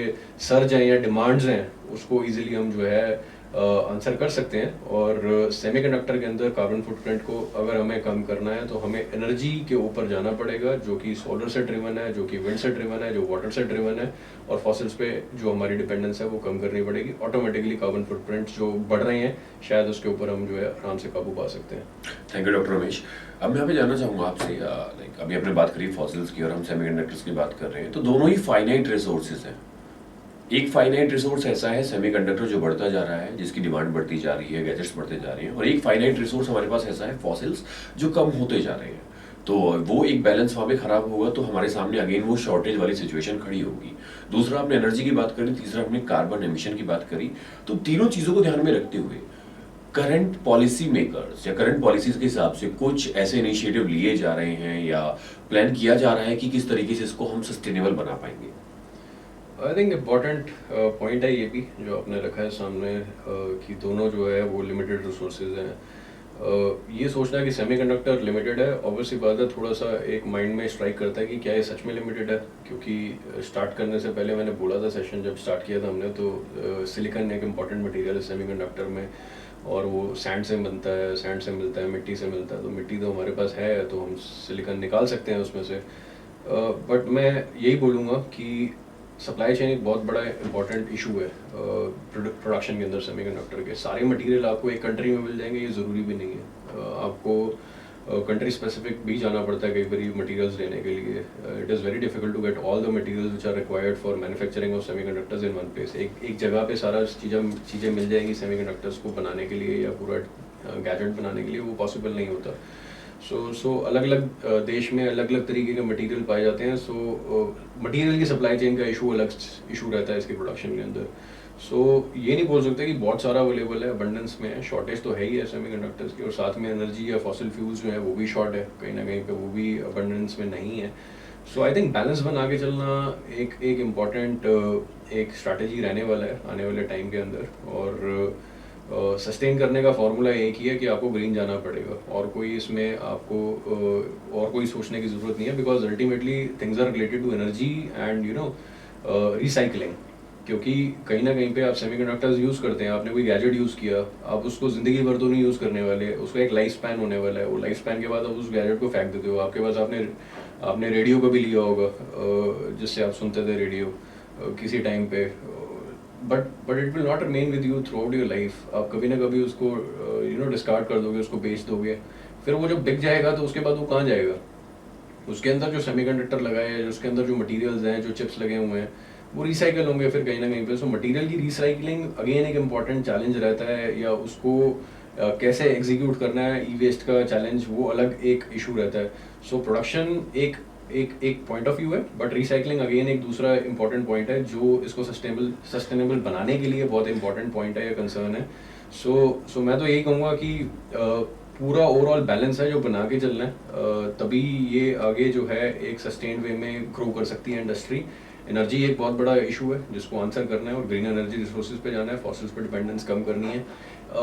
सर्ज हैं या डिमांड्स हैं उसको इजीली हम जो है आंसर कर सकते हैं। और सेमीकंडक्टर के अंदर कार्बन फुटप्रिंट को अगर हमें कम करना है तो हमें एनर्जी के ऊपर जाना पड़ेगा, जो कि सोलर से ड्रिवन है, जो कि विंड से ड्रिवन है, जो वाटर से ड्रिवन है, और फॉसिल्स पे जो हमारी डिपेंडेंस है वो कम करनी पड़ेगी। ऑटोमेटिकली कार्बन फुटप्रिंट जो बढ़ रहे हैं शायद उसके ऊपर हम जो है आराम से काबू पा सकते हैं। Thank you doctor Ramesh. अब मैं यहाँ पे जानना चाहूँगा आपसे, लाइक अभी आपने बात करी फॉसिल्स की और हम सेमीकंडक्टर्स की बात कर रहे हैं, तो दोनों ही फाइनाइट रिसोर्सेज हैं। एक फाइनाइट रिसोर्स ऐसा है सेमीकंडक्टर जो बढ़ता जा रहा है, जिसकी डिमांड बढ़ती जा रही है, गैजेट्स बढ़ते जा रहे हैं, और एक फाइनाइट रिसोर्स हमारे पास ऐसा है फॉसिल्स जो कम होते जा रहे हैं। तो वो एक बैलेंस वहाँ पे खराब होगा तो हमारे सामने अगेन वो शॉर्टेज वाली सिचुएशन खड़ी होगी। दूसरा आपने एनर्जी की बात करी, तीसरा आपने कार्बन एमिशन की बात करी। तो तीनों चीज़ों को ध्यान में रखते हुए करंट पॉलिसी मेकर्स या करंट पॉलिसीज के हिसाब से कुछ ऐसे इनिशिएटिव लिए जा रहे हैं या प्लान किया जा रहा है कि किस तरीके से इसको हम सस्टेनेबल बना पाएंगे? आई थिंक इम्पॉर्टेंट पॉइंट है ये भी जो आपने रखा है सामने, कि दोनों जो है वो लिमिटेड रिसोर्सेज हैं। ये सोचना कि सेमीकंडक्टर लिमिटेड है, ऑब्वियसली बात है, थोड़ा सा एक माइंड में स्ट्राइक करता है कि क्या ये सच में लिमिटेड है। क्योंकि स्टार्ट करने से पहले मैंने बोला था, सेशन जब स्टार्ट किया था हमने, तो सिलिकॉन एक इम्पॉर्टेंट मटेरियल है सेमीकंडक्टर में, और वो सैंड से बनता है, सैंड से मिलता है, मिट्टी से मिलता है। तो मिट्टी तो हमारे पास है तो हम सिलिकॉन निकाल सकते हैं उसमें से। बट मैं यही बोलूँगा कि सप्लाई चेन एक बहुत बड़ा इंपॉर्टेंट इशू है प्रोडक्शन के अंदर। सेमीकंडक्टर के सारे मटेरियल आपको एक कंट्री में मिल जाएंगे ये ज़रूरी भी नहीं है। आपको कंट्री स्पेसिफिक भी जाना पड़ता है कई बार मटेरियल्स लेने के लिए। It is very difficult to get all the materials which are required for manufacturing of semiconductors in one place. एक जगह पे सारा चीज़ें मिल जाएंगी सेमीकंडक्टर्स को बनाने के लिए या पूरा गैजेट बनाने के लिए, वो पॉसिबल नहीं होता। सो अलग अलग देश में अलग अलग तरीके के मटेरियल पाए जाते हैं। सो मटेरियल की सप्लाई चेन का इशू अलग इशू रहता है इसके प्रोडक्शन के अंदर। सो ये नहीं बोल सकते कि बहुत सारा अवेलेबल है, अबंडेंस में है, शॉर्टेज तो है ही है सेमीकंडक्टर्स की, और साथ में एनर्जी या फॉसिल फ्यूल्स जो है वो भी शॉर्ट है कहीं ना कहीं पे, वो भी अबंडेंस में नहीं है। सो आई थिंक बैलेंस बना के चलना एक इम्पॉर्टेंट एक स्ट्रैटेजी रहने वाला है आने वाले टाइम के अंदर। और सस्टेन करने का फॉर्मूला एक ही है कि आपको ग्रीन जाना पड़ेगा, और कोई इसमें आपको और कोई सोचने की ज़रूरत नहीं है। Because ultimately things are related to energy and recycling. क्योंकि कहीं ना कहीं पे आप सेमीकंडक्टर्स यूज़ करते हैं, आपने कोई गैजेट यूज़ किया, आप उसको ज़िंदगी भर तो नहीं यूज़ करने वाले, उसका एक लाइफ स्पैन होने वाला है। वो लाइफ स्पैन के बाद आप उस गैजेट को फेंक देते हो। आपके पास आपने रेडियो को भी लिया होगा, जिससे आप सुनते थे रेडियो किसी टाइम पे, but it will not remain with you through out your life. आप कभी ना कभी उसको डिस्कार्ड कर दोगे, उसको बेच दोगे। फिर वो जब बिक जाएगा तो उसके बाद वो कहाँ जाएगा? उसके अंदर जो सेमीकंडक्टर लगा है, उसके अंदर जो मटेरियल्स हैं, जो चिप्स लगे हुए हैं, वो रिसाइकल होंगे फिर कहीं ना कहीं पे। सो मटेरियल की रिसाइकलिंग अगेन एक इम्पॉर्टेंट चैलेंज रहता है, या उसको कैसे एग्जीक्यूट करना है, ई वेस्ट का चैलेंज वो अलग एक इशू रहता है। सो प्रोडक्शन एक पॉइंट ऑफ व्यू है, बट रिसाइकलिंग अगेन एक दूसरा इंपॉर्टेंट पॉइंट है जो इसको सस्टेनेबल बनाने के लिए बहुत इंपॉर्टेंट पॉइंट है या कंसर्न है। सो मैं तो यही कहूँगा कि पूरा ओवरऑल बैलेंस है जो बना के चलना है, तभी ये आगे जो है एक सस्टेन्ड वे में ग्रो कर सकती है इंडस्ट्री। एनर्जी एक बहुत बड़ा इशू है जिसको आंसर करना है और ग्रीन एनर्जी रिसोर्सेज पे जाना है, फॉसिल्स पे डिपेंडेंस कम करनी है,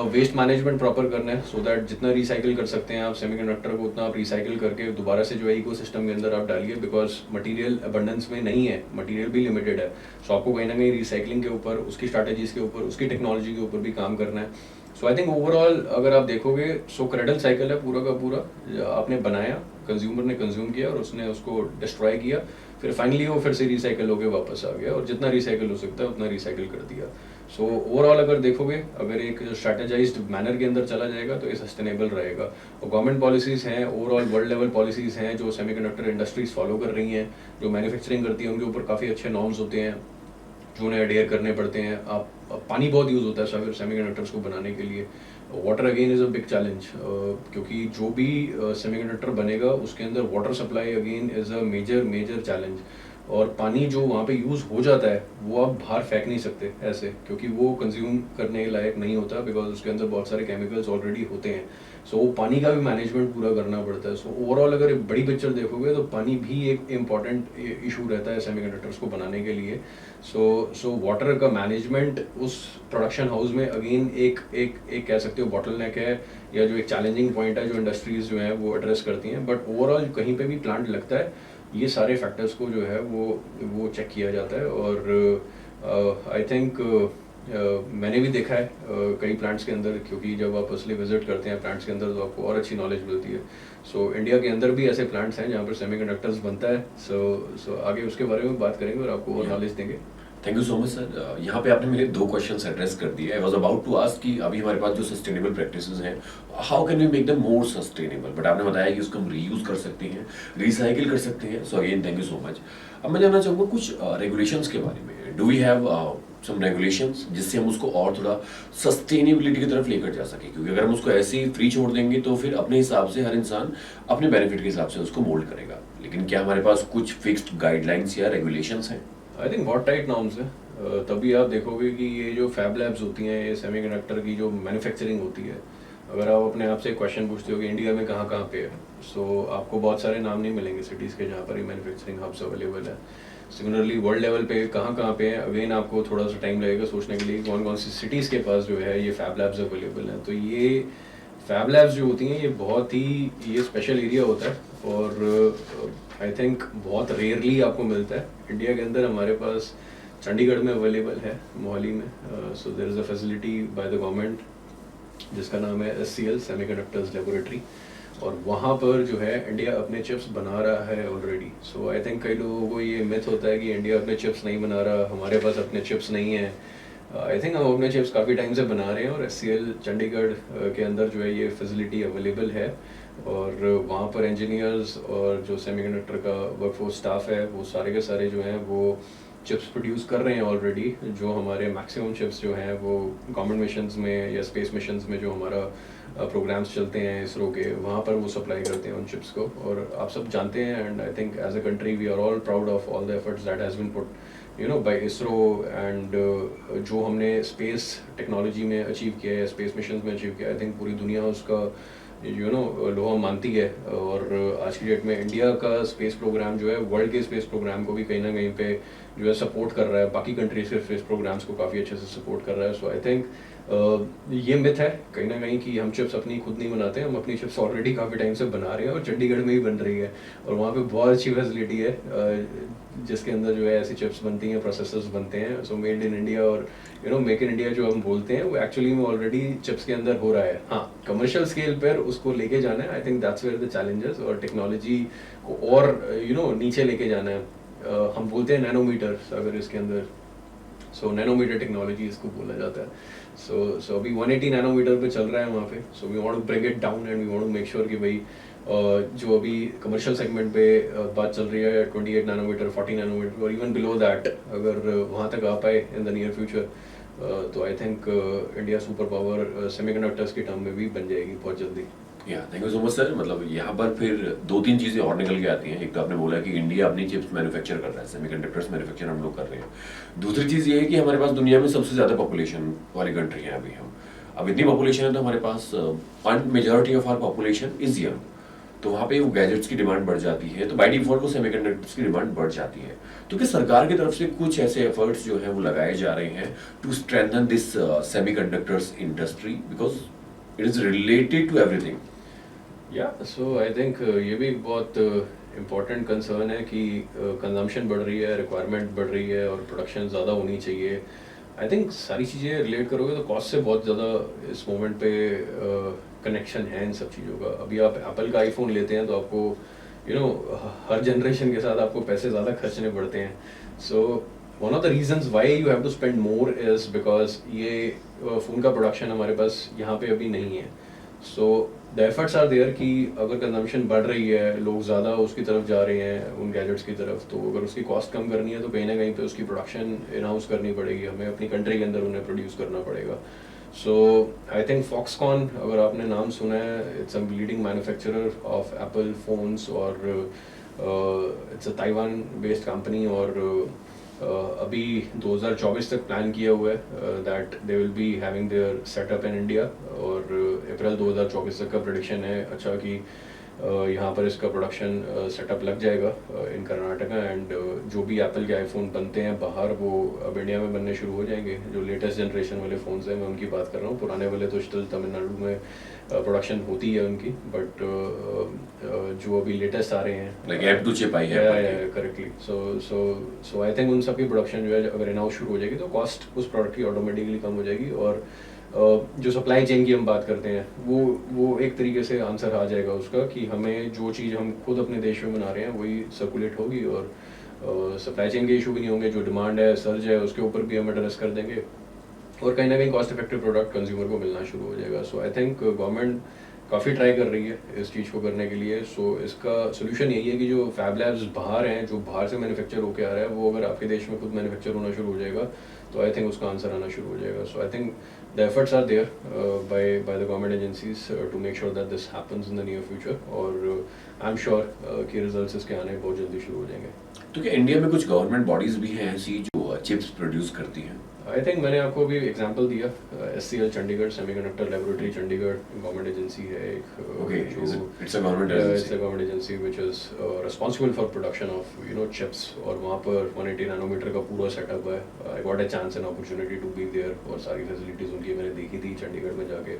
वेस्ट मैनेजमेंट प्रॉपर करना है सो दैट जितना रिसाइकिल कर सकते हैं आप सेमीकंडक्टर को उतना आप रिसाइकिल करके दोबारा से जो है इकोसिस्टम के अंदर आप डालिए, बिकॉज मटेरियल अबंडेंस में नहीं है, मटेरियल भी लिमिटेड है। सो आपको कहीं ना कहीं रिसाइकलिंग के ऊपर, उसकी स्ट्रैटेजीज के ऊपर, उसकी टेक्नोलॉजी के ऊपर भी काम करना है। सो आई थिंक ओवरऑल अगर आप देखोगे सो क्रेडल साइकिल है पूरा का पूरा, आपने बनाया, कंज्यूमर ने कंज्यूम किया और उसने उसको डिस्ट्रॉय किया, फिर फाइनली वो फिर से रिसाइकिल होकर वापस आ गया और जितना रिसाइकिल हो सकता है उतना रिसाइकिल कर दिया। सो ओवरऑल अगर देखोगे, अगर एक स्ट्रैटेजाइज्ड मैनर के अंदर चला जाएगा तो ये सस्टेनेबल रहेगा। और गवर्नमेंट पॉलिसीज़ हैं, ओवरऑल वर्ल्ड लेवल पॉलिसीज़ हैं जो सेमीकंडक्टर इंडस्ट्रीज फॉलो कर रही हैं, जो मैन्युफैक्चरिंग करती हैं उनके ऊपर काफ़ी अच्छे नॉर्म्स होते हैं जो उन्हें अडेयर करने पड़ते हैं। आप पानी बहुत यूज़ होता है सेमीकंडक्टर्स को बनाने के लिए। Water again is a big challenge, क्योंकि जो भी सेमीकंडक्टर बनेगा उसके अंदर water supply again is a major challenge. और पानी जो वहाँ पे यूज़ हो जाता है वो आप बाहर फेंक नहीं सकते ऐसे, क्योंकि वो कंज्यूम करने के लायक नहीं होता, बिकॉज उसके अंदर बहुत सारे केमिकल्स ऑलरेडी होते हैं। सो वो पानी का भी मैनेजमेंट पूरा करना पड़ता है। सो ओवरऑल अगर एक बड़ी पिक्चर देखोगे तो पानी भी एक इम्पॉर्टेंट इशू रहता है सेमीकंडक्टर्स को बनाने के लिए। सो वाटर का मैनेजमेंट उस प्रोडक्शन हाउस में अगेन एक कह सकते हो बॉटलनेक है, या जो एक चैलेंजिंग पॉइंट है जो इंडस्ट्रीज जो है वो एड्रेस करती हैं। बट ओवरऑल कहीं पे भी प्लांट लगता है ये सारे फैक्टर्स को जो है वो चेक किया जाता है। और आई थिंक मैंने भी देखा है कई प्लांट्स के अंदर, क्योंकि जब आप असली विजिट करते हैं प्लांट्स के अंदर तो आपको और अच्छी नॉलेज मिलती है। सो इंडिया के अंदर भी ऐसे प्लांट्स हैं जहाँ पर सेमीकंडक्टर्स बनता है। सो आगे उसके बारे में बात करेंगे और आपको और नॉलेज देंगे। Thank you so much sir. यहाँ पे आपने मेरे 2 क्वेश्चंस एड्रेस कर दिए। I was about to ask कि अभी हमारे पास जो सस्टेनेबल प्रैक्टिसेस हैं, how can we make them more sustainable, but आपने बताया कि उसको हम रीयूज कर सकते हैं, रिसाइकिल कर सकते हैं। So again thank you so much. अब मैं जानना चाहूँगा कुछ रेगुलेशंस के बारे में। Do we have some regulations जिससे हम उसको और थोड़ा सस्टेनेबिलिटी की तरफ लेकर जा सकें, क्योंकि अगर हम उसको ऐसे ही फ्री छोड़ देंगे तो फिर अपने हिसाब से हर इंसान अपने बेनिफिट के हिसाब से उसको मोल्ड करेगा। लेकिन क्या हमारे पास कुछ फिक्स्ड गाइडलाइंस या रेगुलेशंस हैं? आई थिंक बहुत टाइट नॉर्म्स है। तभी आप देखोगे कि ये जो फैब लैब्स होती हैं, ये सेमीकंडक्टर की जो मैन्युफैक्चरिंग होती है, अगर आप अपने आप से एक क्वेश्चन पूछते हो कि इंडिया में कहाँ कहाँ पे है, सो आपको बहुत सारे नाम नहीं मिलेंगे सिटीज़ के जहाँ पर ये मैन्युफैक्चरिंग हब्स अवेलेबल है। सिमिलरली वर्ल्ड लेवल पे कहाँ पे हैं, अगेन आपको थोड़ा सा टाइम लगेगा सोचने के लिए कौन कौन सी सिटीज़ के पास जो है ये फैब लैब्स अवेलेबल हैं। तो ये फैब लैब्स जो होती हैं ये बहुत ही ये स्पेशल एरिया होता है और आई थिंक बहुत रेयरली आपको मिलता है। इंडिया के अंदर हमारे पास चंडीगढ़ में अवेलेबल है, मोहाली में। So there is a facility by the government जिसका नाम है SCL सेमीकंडक्टर्स लेबोरेटरी, और वहाँ पर जो है इंडिया अपने चिप्स बना रहा है ऑलरेडी। सो आई थिंक कई लोगों को ये मिथ होता है कि इंडिया अपने चिप्स नहीं बना रहा, हमारे पास अपने चिप्स नहीं है। आई थिंक हम अपने चिप्स काफ़ी टाइम से बना रहे हैं और SCL चंडीगढ़ के अंदर जो है ये फैसिलिटी अवेलेबल है, और वहाँ पर इंजीनियर्स और जो सेमीकंडक्टर का वर्कफोर्स स्टाफ है वो सारे के सारे जो हैं वो चिप्स प्रोड्यूस कर रहे हैं ऑलरेडी। जो हमारे मैक्सिमम चिप्स जो हैं वो गवर्नमेंट मिशंस में या स्पेस मिशंस में जो हमारा प्रोग्राम्स चलते हैं इसरो के, वहाँ पर वो सप्लाई करते हैं उन चिप्स को। और आप सब जानते हैं, and I think as a country we are all proud of all the efforts that has been put by ISRO, and जो हमने स्पेस टेक्नोलॉजी में अचीव किया है, स्पेस मिशंस में अचीव किया, आई थिंक पूरी दुनिया उसका लोहा मानती है। और आज की डेट में इंडिया का स्पेस प्रोग्राम जो है वर्ल्ड के स्पेस प्रोग्राम को भी कहीं ना कहीं पे जो है सपोर्ट कर रहा है, बाकी कंट्रीज के स्पेस प्रोग्राम्स को काफ़ी अच्छे से सपोर्ट कर रहा है। सो आई थिंक ये मिथ है कहीं ना कहीं कि हम चिप्स अपनी खुद नहीं बनाते हैं, हम अपनी चिप्स ऑलरेडी काफ़ी टाइम से बना रहे हैं और चंडीगढ़ में ही बन रही है, और वहाँ पे बहुत अच्छी फैसिलिटी है जिसके अंदर जो है ऐसी चिप्स बनती हैं, प्रोसेसर्स बनते हैं। सो मेड इन इंडिया और मेक इन इंडिया जो हम बोलते हैं वो एक्चुअली में ऑलरेडी चिप्स के अंदर हो रहा है। हाँ, कमर्शियल स्केल पर उसको लेके जाना है, I think that's where the challenges, और टेक्नोलॉजी को और नीचे लेके जाना है। हम बोलते हैं नैनोमीटर अगर इसके अंदर, सो नैनोमीटर टेक्नोलॉजी इसको बोला जाता है। सो अभी 180 नैनोमीटर पे चल रहा है वहाँ पे। So we want to bring it down and we want to make sure कि भाई जो अभी कमर्शियल सेगमेंट पे बात चल रही है 28 नैनोमीटर, 40 नैनोमीटर और इवन बिलो दैट, अगर वहाँ तक आ पाए इन द नियर फ्यूचर तो आई think India super power semiconductors के टर्म में भी बन जाएगी बहुत जल्दी। या thank you so much sir. मतलब यहाँ पर फिर 2-3 चीज़ें और निकल के आती हैं। एक तो आपने बोला कि इंडिया अपनी चिप्स मैन्युफैक्चर कर रहा है, सेमीकंडक्टर्स मैन्युफैक्चर हम लोग कर रहे हैं। दूसरी चीज़ ये है कि हमारे पास दुनिया में सबसे ज़्यादा पॉपुलेशन वाली कंट्री है अभी हम। अब इतनी पॉपुलेशन है तो हमारे पास majority of our population is young. तो वहाँ पे वो गैजेट्स की डिमांड बढ़ जाती है, तो बाय डिफॉल्ट वो सेमीकंडक्टर्स की डिमांड बढ़ जाती है। तो क्या सरकार की तरफ से कुछ ऐसे एफर्ट्स जो हैं वो लगाए जा रहे हैं to strengthen this semiconductors industry, because it is related to everything? Yeah so I think ये भी बहुत इम्पोर्टेंट कंसर्न है कि कंजम्पशन बढ़ रही है, रिक्वायरमेंट बढ़ रही है और प्रोडक्शन ज़्यादा होनी चाहिए। आई थिंक सारी चीज़ें रिलेट करोगे तो कॉस्ट से बहुत ज़्यादा इस मोमेंट पे कनेक्शन है इन सब चीज़ों का। अभी आप एप्पल का आईफोन लेते हैं तो आपको हर जनरेशन के साथ आपको पैसे ज़्यादा खर्चने पड़ते हैं। So one of the reasons why you have to spend more is because ये फ़ोन का प्रोडक्शन हमारे पास यहाँ पे अभी नहीं है। So the efforts are there कि अगर कंजम्पशन बढ़ रही है, लोग ज़्यादा उसकी तरफ जा रहे हैं उन गैजेट्स की तरफ, तो अगर उसकी कॉस्ट कम करनी है तो कहीं ना कहीं पे उसकी प्रोडक्शन इन हाउस करनी पड़ेगी, हमें अपनी कंट्री के अंदर उन्हें प्रोड्यूस करना पड़ेगा। सो आई थिंक फॉक्सकॉन, अगर आपने नाम सुना है, it's a leading manufacturer of Apple phones और it's a Taiwan based company. और अभी 2024 तक प्लान किया हुआ है that they will be having their setup in India. और अप्रैल 2024 तक का प्रेडिक्शन है अच्छा कि यहाँ पर इसका प्रोडक्शन सेटअप लग जाएगा इन कर्नाटका। एंड जो भी एप्पल के आईफोन बनते हैं बाहर, वो अब इंडिया में बनने शुरू हो जाएंगे। जो लेटेस्ट जनरेशन वाले फ़ोन्स हैं मैं उनकी बात कर रहा हूँ, पुराने वाले तो स्टिल तमिलनाडु में प्रोडक्शन होती है उनकी, बट जो अभी लेटेस्ट आ रहे हैं लाइक एप टू चिप आई है करेक्टली। सो आई थिंक उन सब की प्रोडक्शन जो है अगर इन हाउस शुरू हो जाएगी तो कॉस्ट उस प्रोडक्ट की ऑटोमेटिकली कम हो जाएगी। और जो सप्लाई चेन की हम बात करते हैं वो एक तरीके से आंसर आ जाएगा उसका कि हमें जो चीज़ हम खुद अपने देश में बना रहे हैं वही सर्कुलेट होगी और सप्लाई चेन के इशू भी नहीं होंगे। जो डिमांड है, सर्ज है, उसके ऊपर भी हम एड्रेस कर देंगे और कहीं ना कहीं कॉस्ट इफेक्टिव प्रोडक्ट कंज्यूमर को मिलना शुरू हो जाएगा। सो आई थिंक गवर्नमेंट काफ़ी ट्राई कर रही है इस चीज़ को करने के लिए। सो इसका सोल्यूशन यही है कि जो फैब लैब्स बाहर हैं, जो बाहर से मैन्युफैक्चर होकर आ रहा है, वो अगर आपके देश में खुद मैन्युफैक्चर होना शुरू हो जाएगा तो आई थिंक उसका आंसर आना शुरू हो जाएगा। So I think the efforts are there by the government agencies to make sure that this happens in the near future. और आई एम श्योर कि रिजल्ट्स इसके आने बहुत जल्दी शुरू हो जाएंगे। तो क्या इंडिया में कुछ गवर्नमेंट बॉडीज भी हैं ऐसी जो चिप्स प्रोड्यूस करती हैं? आई थिंक मैंने आपको अभी एग्जांपल दिया, SCL Chandigarh, semiconductor laboratory Chandigarh, government agency है एक। Okay, it's a government it's agency. a government agency which is responsible for production of chips। और वहाँ पर 180 नैनोमीटर का पूरा सेटअप है। I got a chance and opportunity to be there और सारी फैसिलिटीज़ उनकी मैंने देखी थी चंडीगढ़ में जाके।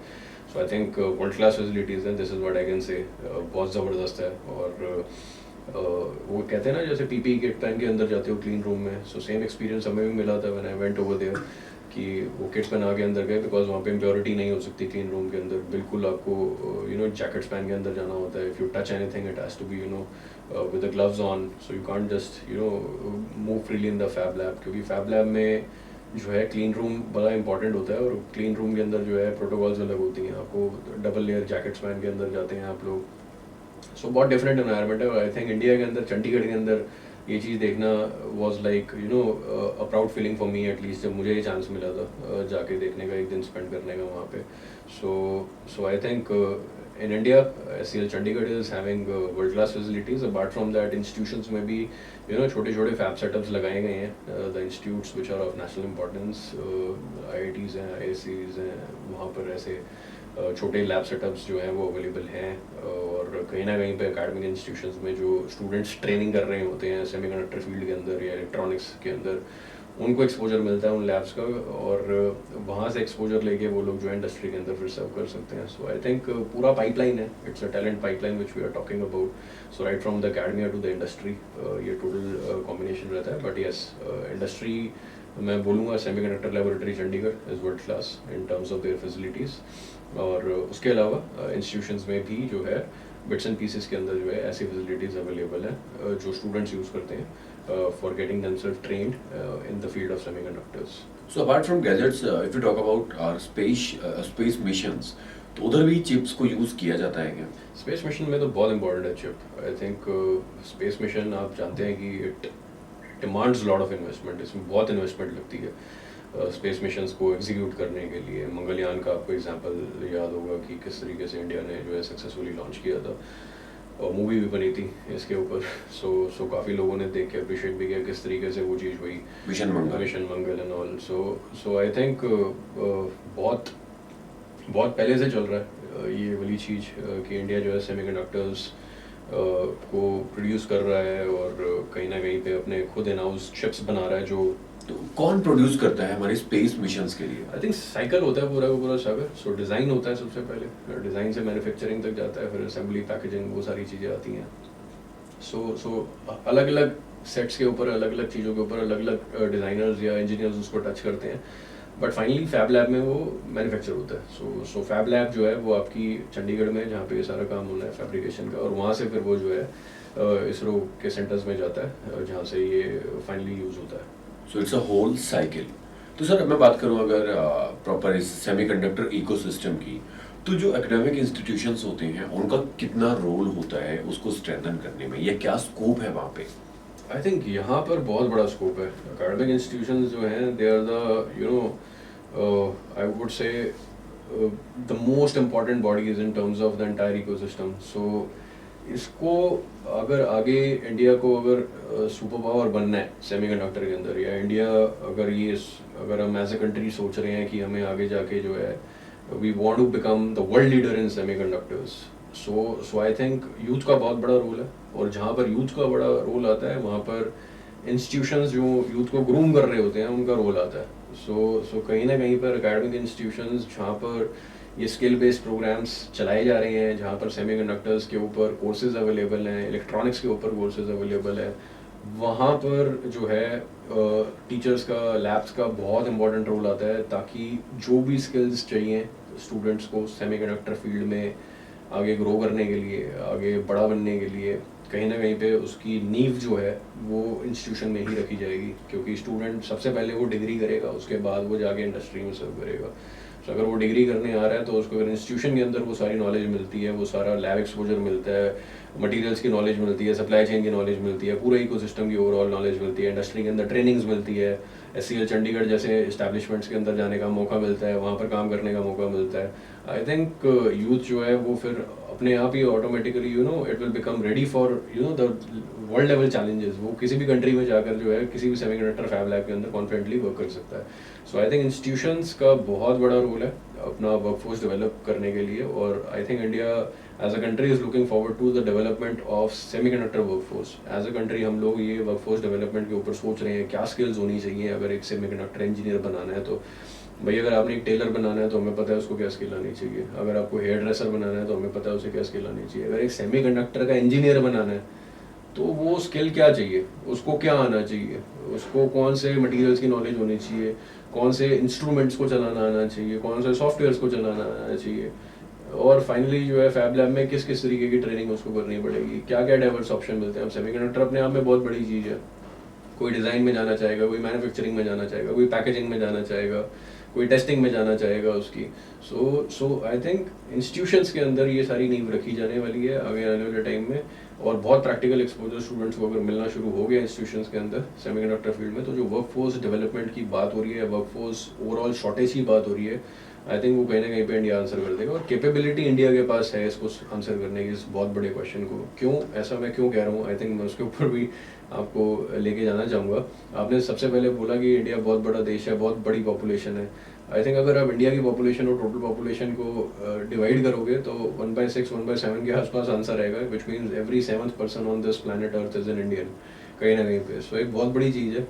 So I think world class facilities हैं, this is what I can say. बहुत ज़बरदस्त है। और वो कहते हैं ना जैसे PPE किट पहन के अंदर जाते हो क्लीन रूम में, सो सेम एक्सपीरियंस हमें भी मिला था when I went over there कि वो किट्स पहना के अंदर गए बिकॉज वहाँ पे इम्प्योरिटी नहीं हो सकती क्लीन रूम के अंदर। बिल्कुल आपको जैकेट्स पहन के अंदर जाना होता है। If you touch anything it has to be with the gloves on, so you can't just move freely in the fab lab, क्योंकि फैब लैब में जो है क्लीन रूम बड़ा इंपॉर्टेंट होता है। और क्लीन रूम के अंदर जो है प्रोटोकॉल्स अलग होती हैं, आपको डबल लेयर जैकेट्स पहन के अंदर जाते हैं आप लोग। सो बहुत डिफरेंट एनवायरनमेंट है। और आई थिंक इंडिया के अंदर, चंडीगढ़ के अंदर ये चीज़ देखना was like a proud feeling for me at least, जब मुझे ये चांस मिला था जाके देखने का, एक दिन स्पेंड करने का वहाँ पे। So I think in India SCL Chandigarh is having world class facilities. Apart from that institutions में भी छोटे छोटे फैब सेटअप्स लगाए गए हैं। The institutes which are of national importance, IITs हैं, IIScs हैं, वहाँ पर ऐसे छोटे लैब सेटअप्स जो हैं वो अवेलेबल हैं। और कहीं ना कहीं पे एकेडमिक इंस्टीट्यूशंस में जो स्टूडेंट्स ट्रेनिंग कर रहे होते हैं सेमीकंडक्टर फील्ड के अंदर या इलेक्ट्रॉनिक्स के अंदर, उनको एक्सपोजर मिलता है उन लैब्स का। और वहाँ से एक्सपोजर लेके वो लोग जो है इंडस्ट्री के अंदर फिर सर्व कर सकते हैं। सो आई थिंक पूरा पाइपलाइन है, it's a talent pipeline which we are talking about. So right from the academia to the industry ये टोटल कॉम्बिनेशन रहता है। बट येस, इंडस्ट्री मैं बोलूँगा semiconductor laboratory Chandigarh is world class in terms of their facilities. और उसके अलावा institutions में भी जो है बिट्स एंड पीसेस के अंदर जो है ऐसी फैसिलिटीज़ अवेलेबल हैं जो स्टूडेंट्स यूज़ करते हैं for getting themselves trained in the field of semiconductors. So apart from gadgets, if you talk about our space missions, तो उधर भी चिप्स को यूज किया जाता है क्या? स्पेस मिशन में तो बहुत इंपॉर्टेंट है chip. I think space mission आप जानते हैं कि it demands lot of investment, इसमें बहुत इन्वेस्टमेंट लगती है स्पेस मिशंस को एग्जीक्यूट करने के लिए। मंगलयान का आपको एग्जांपल याद होगा कि किस तरीके से इंडिया ने जो है सक्सेसफुली लॉन्च किया था, और मूवी भी बनी थी इसके ऊपर। सो काफ़ी लोगों ने देख के अप्रिशिएट भी किया किस तरीके से वो चीज़ हुई, mission Mangal and all. So I think बहुत पहले से चल रहा है ये वाली चीज़ कि इंडिया जो है सेमीकंडक्टर्स को प्रोड्यूस कर रहा है और कहीं ना कहीं पे अपने खुद इन हाउस चिप्स बना रहा है जो तो कौन प्रोड्यूस करता है हमारे स्पेस मिशंस के लिए? आई थिंक साइकिल होता है पूरा का पूरा सागर। सो डिज़ाइन होता है सबसे पहले, डिज़ाइन से मैन्युफैक्चरिंग तक जाता है, फिर असेंबली पैकेजिंग वो सारी चीज़ें आती हैं। सो अलग अलग सेट्स के ऊपर अलग अलग चीज़ों के ऊपर अलग अलग डिज़ाइनर्स या इंजीनियर्स उसको टच करते हैं, बट फाइनली फैब लैब में वो मैन्युफैक्चर होता है। सो फैब लैब जो है वो आपकी चंडीगढ़ में, जहाँ पे ये सारा काम होना है फैब्रिकेशन का, और वहाँ से फिर वो जो है इसरो के सेंटर्स में जाता है जहाँ से ये फाइनली यूज़ होता है। So it's a whole cycle. तो सर अब मैं बात करूं अगर प्रॉपर इस सेमीकंडक्टर इकोसिस्टम की, तो जो एकेडमिक इंस्टीट्यूशंस होते हैं उनका कितना रोल होता है उसको स्ट्रेंथन करने में, या क्या स्कोप है वहाँ पे? आई थिंक यहाँ पर बहुत बड़ा स्कोप है। अकेडमिक इंस्टीट्यूशंस जो हैं they are the I would say the most important bodies in terms of the entire ecosystem. So इसको अगर आगे इंडिया को अगर सुपर पावर बनना है सेमीकंडक्टर के अंदर, या इंडिया अगर अगर हम एज ए कंट्री सोच रहे हैं कि हमें आगे जाके जो है we want to become the world leader in semiconductors, so I think youth का बहुत बड़ा रोल है। और जहाँ पर यूथ का बड़ा रोल आता है वहाँ पर इंस्टीट्यूशंस जो यूथ को ग्रूम कर रहे होते हैं उनका रोल आता है। सो कहीं ना कहीं पर एकेडमिक इंस्टीट्यूशंस जहाँ पर ये स्किल बेस्ड प्रोग्राम्स चलाए जा रहे हैं, जहाँ पर सेमीकंडक्टर्स के ऊपर कोर्सेज अवेलेबल हैं, इलेक्ट्रॉनिक्स के ऊपर कोर्सेज अवेलेबल है, वहाँ पर जो है टीचर्स का, लैब्स का बहुत इंपॉर्टेंट रोल आता है, ताकि जो भी स्किल्स चाहिए स्टूडेंट्स को सेमीकंडक्टर फील्ड में आगे ग्रो करने के लिए, आगे बड़ा बनने के लिए, कहीं ना कहीं पे उसकी नींव जो है वो इंस्टीट्यूशन में ही रखी जाएगी। क्योंकि स्टूडेंट सबसे पहले वो डिग्री करेगा, उसके बाद वो जाके इंडस्ट्री में सर्व करेगा। तो अगर वो डिग्री करने आ रहा है तो उसको अगर इंस्टीट्यूशन के अंदर वो सारी नॉलेज मिलती है, वो सारा लैब एक्सपोजर मिलता है, मटेरियल्स की नॉलेज मिलती है, सप्लाई चेन की नॉलेज मिलती है, पूरे इकोसिस्टम की ओवरऑल नॉलेज मिलती है, इंडस्ट्री के अंदर ट्रेनिंग्स मिलती है, SCL चंडीगढ़ जैसे इस्टेब्लिशमेंट्स के अंदर जाने का मौका मिलता है, वहाँ पर काम करने का मौका मिलता है। आई थिंक यूथ जो है वो फिर अपने आप ही automatically it will become ready for the world level challenges. वो किसी भी कंट्री में जाकर जो है किसी भी सेमीकंडक्टर फैब लैब के अंदर कॉन्फिडेंटली वर्क कर सकता है। सो आई थिंक इंस्टीट्यूशंस का बहुत बड़ा रोल है अपना वर्कफोर्स डेवलप करने के लिए, और I think India as a country is looking forward to the development of semiconductor workforce. As a country हम लोग ये वर्कफोर्स डेवलपमेंट के ऊपर सोच रहे हैं क्या स्किल्स होनी चाहिए अगर एक सेमीकंडक्टर इंजीनियर बनाना है। तो भाई अगर आपने एक टेलर बनाना है तो हमें पता है उसको क्या स्किल आनी चाहिए, अगर आपको हेयर ड्रेसर बनाना है तो हमें पता है उसे क्या स्किल आनी चाहिए, अगर एक सेमीकंडक्टर का इंजीनियर बनाना है तो वो स्किल क्या चाहिए, उसको क्या आना चाहिए, उसको कौन से मटेरियल्स की नॉलेज होनी चाहिए, कौन से इंस्ट्रूमेंट्स को चलाना आना चाहिए, कौन से सॉफ्टवेयर्स को चलाना आना चाहिए, और फाइनली जो है फैब लैब में किस किस तरीके की ट्रेनिंग उसको करनी पड़ेगी, क्या क्या डाइवर्स ऑप्शन मिलते हैं। अब सेमीकंडक्टर अपने आप में बहुत बड़ी चीज़ है। कोई डिज़ाइन में जाना चाहेगा, कोई मैन्युफैक्चरिंग में जाना चाहेगा, कोई पैकेजिंग में जाना चाहेगा, कोई टेस्टिंग में जाना चाहेगा उसकी। सो आई थिंक इंस्टीट्यूशंस के अंदर ये सारी नींव रखी जाने वाली है आगे आने वाले टाइम में, और बहुत प्रैक्टिकल एक्सपोजर स्टूडेंट्स को अगर मिलना शुरू हो गया इंस्टीट्यूशंस के अंदर सेमीकंडक्टर फील्ड में, तो जो वर्कफोर्स डेवलपमेंट की बात हो रही है, वर्कफोर्स ओवरऑल शॉर्टेज की बात हो रही है, आई थिंक वो कहीं ना कहीं पे इंडिया आंसर कर देगा। और कैपेबिलिटी इंडिया के पास है इसको आंसर करने की, इस बहुत बड़े क्वेश्चन को। क्यों ऐसा मैं क्यों कह रहा हूँ, आई थिंक मैं उसके ऊपर भी आपको लेके जाना चाहूँगा। आपने सबसे पहले बोला कि इंडिया बहुत बड़ा देश है, बहुत बड़ी पॉपुलेशन है। आई थिंक अगर आप इंडिया की पॉपुलेशन और टोटल पॉपुलेशन को डिवाइड करोगे तो 1/6 1/7 के आसपास आंसर आएगा, which means every 7th person on this planet earth is an Indian कहीं ना कहीं पे। सो एक बहुत बड़ी चीज़ है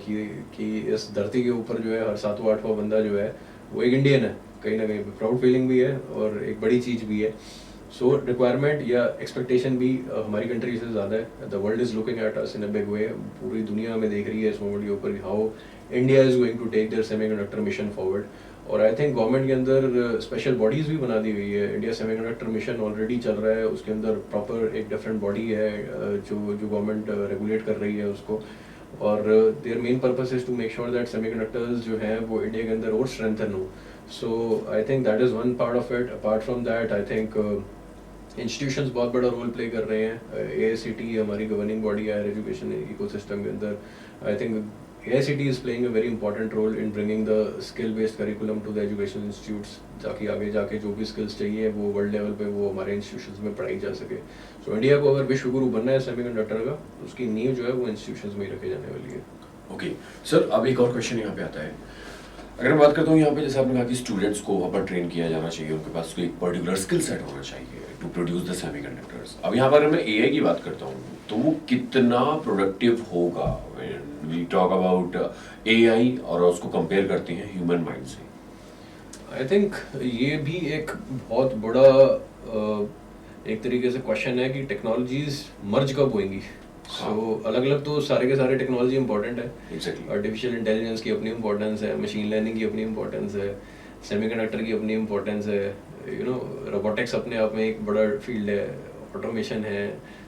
कि इस धरती के ऊपर जो है हर 7वां 8वां बंदा जो है वो एक इंडियन है कहीं ना कहीं पे। प्राउड फीलिंग भी है और एक बड़ी चीज़ भी है। सो रिक्वायरमेंट या एक्सपेक्टेशन भी हमारी कंट्री से ज़्यादा है। The world is looking at us in a big वे। पूरी दुनिया में देख रही है इस मोमेंट के ऊपर how India is going to take their semiconductor mission forward. और आई थिंक गवर्नमेंट के अंदर स्पेशल बॉडीज़ भी बना दी गई है। इंडिया सेमीकंडक्टर मिशन ऑलरेडी चल रहा है, उसके अंदर प्रॉपर एक डिफरेंट बॉडी है जो गवर्नमेंट रेगुलेट कर रही है उसको। और their main purpose is to make sure that semiconductors जो हैं वो इंडिया के अंदर और स्ट्रेंथन हो। So I think that is one part of it. Apart from that I think institutions बहुत बड़ा रोल प्ले कर रहे हैं। AICTE हमारी गवर्निंग बॉडी है हायर एजुकेशन इकोसिस्टम के अंदर। I think AICTE is playing a very important role in bringing the skill-based curriculum to the educational institutes, ताकि आगे जाके जो भी स्किल्स चाहिए वो वर्ल्ड लेवल पे वो हमारे इंस्टीट्यूशंस में पढ़ाई जा सके। सो इंडिया को अगर विश्व गुरु बनना है सेमीकंडक्टर का, उसकी नींव जो है वो इंस्टीट्यूशंस में ही रखे जाने वाली है। ओके सर, अब एक और क्वेश्चन यहाँ पे आता है। अगर मैं बात करता हूँ यहाँ पे, जैसे आपने कहा कि स्टूडेंट्स को अपन ट्रेन किया जाना चाहिए, उनके पास कोई एक पर्टिकुलर स्किल सेट होना चाहिए, टू प्रोड्यूस द सेमीकंडक्टर्स। अब यहाँ पर मैं एआई की बात करता हूँ तो वो कितना प्रोडक्टिव होगा when we talk about AI और उसको कंपेयर करते हैं ह्यूमन माइंड से। आई थिंक ये भी एक बहुत बड़ा एक तरीके से क्वेश्चन है कि टेक्नोलॉजीज मर्ज कब होंगी। सो अलग अलग तो सारे के सारे टेक्नोलॉजी इंपॉर्टेंट है। एग्जैक्टली। आर्टिफिशियल इंटेलिजेंस की अपनी इंपॉर्टेंस है, मशीन लर्निंग की अपनी इंपॉर्टेंस है, सेमीकंडक्टर की अपनी इंपॉर्टेंस है, रोबोटिक्स अपने आप में एक बड़ा फील्ड है, ऑटोमेशन है।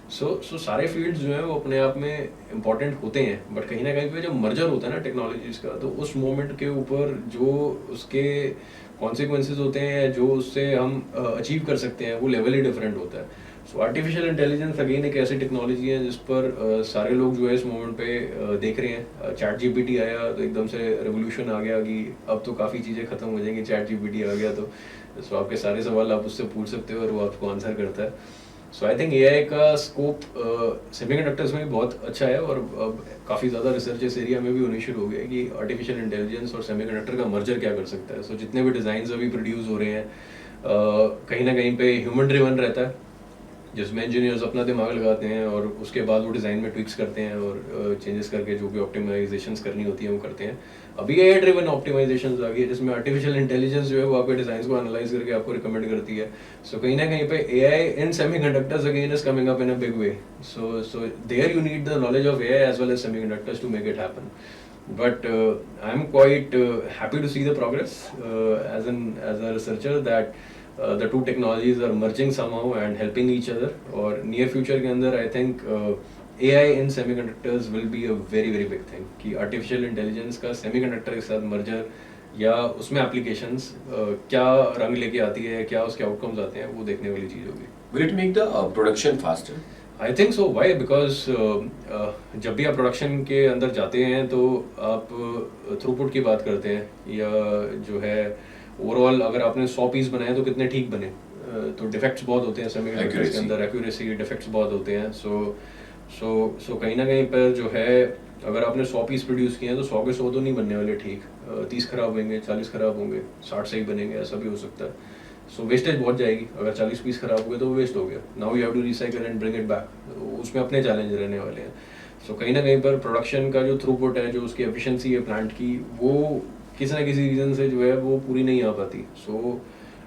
सो सारे फील्ड्स जो है वो अपने आप में इम्पॉर्टेंट होते हैं, बट कहीं ना कहीं पे जब मर्जर होता है ना टेक्नोलॉजीज का, तो उस मोमेंट के ऊपर जो उसके कॉन्सिक्वेंसेज होते हैं, जो उससे हम अचीव कर सकते हैं, वो लेवल ही डिफरेंट होता है। सो आर्टिफिशियल इंटेलिजेंस अगेन एक ऐसी टेक्नोलॉजी है जिस पर सारे लोग जो है इस मोमेंट पे देख रहे हैं। चैट जीपीटी आया तो एकदम से रेवोल्यूशन आ गया कि अब तो काफ़ी चीज़ें खत्म हो जाएंगी, चैट जीपीटी आ गया तो सो आपके सारे सवाल आप उससे पूछ सकते हो और वो आपको आंसर करता है। सो आई थिंक एआई का स्कोप सेमीकंडक्टर्स में भी बहुत अच्छा है, और अब काफ़ी ज़्यादा रिसर्च इस एरिया में भी होनी शुरू हो गई है कि आर्टिफिशियल इंटेलिजेंस और सेमीकंडक्टर का मर्जर क्या कर सकता है। सो जितने भी डिज़ाइन अभी प्रोड्यूस हो रहे हैं कहीं ना कहीं पे ह्यूमन ड्रिवन रहता है, जिसमें इंजीनियर्स अपना दिमाग लगाते हैं और उसके बाद वो डिज़ाइन में ट्विक्स करते हैं और चेंजेस करके जो भी ऑप्टिमाइजेशंस करनी होती है वो करते हैं। अभी एआई ड्रिवन ऑप्टिमाइजेशंस आ गई है जिसमें आर्टिफिशियल इंटेलिजेंस जो है वो आपके डिज़ाइंस को एनालाइज करके आपको रिकमेंड करती है। सो कहीं ना कहीं पे AI in semiconductors again is coming up in a big way. So there you need the knowledge of AI as well as semiconductors to make it happen. But I'm quite happy to see the progress as a researcher that the two technologies are merging somehow and helping each other. और near future के अंदर I think AI in semiconductors will be a very very big thing कि artificial intelligence का semiconductor के साथ merger या उसमें applications क्या रंग लेके आती है, क्या उसके outcomes आते हैं, वो देखने वाली चीज़ होगी। Will it make the production faster? I think so. Why? Because जब भी आप प्रोडक्शन के अंदर जाते हैं तो आप थ्रूपुट की बात करते हैं, या जो है ओवरऑल अगर आपने 100 पीस बनाए तो कितने ठीक बने। तो डिफेक्ट्स बहुत होते हैं सेमीकंडक्टर्स के अंदर, एक्यूरेसी डिफेक्ट्स बहुत होते हैं। सो कहीं ना कहीं पर जो है अगर आपने 100 पीस प्रोड्यूस किए हैं तो 100 के 100 तो नहीं बनने वाले ठीक, 30 खराब होंगे, 40 खराब होंगे, 60 सही बनेंगे, ऐसा भी हो सकता है। सो वेस्टेज बहुत जाएगी। अगर 40 पीस खराब हो गए तो वो वेस्ट हो गया, now you have to recycle and bring it back. उसमें अपने चैलेंज रहने वाले हैं। सो कहीं ना कहीं पर प्रोडक्शन का जो थ्रूपुट है, जो उसकी एफिशिएंसी है प्लांट की, वो किसी ना किसी रीज़न से जो है वो पूरी नहीं आ पाती। सो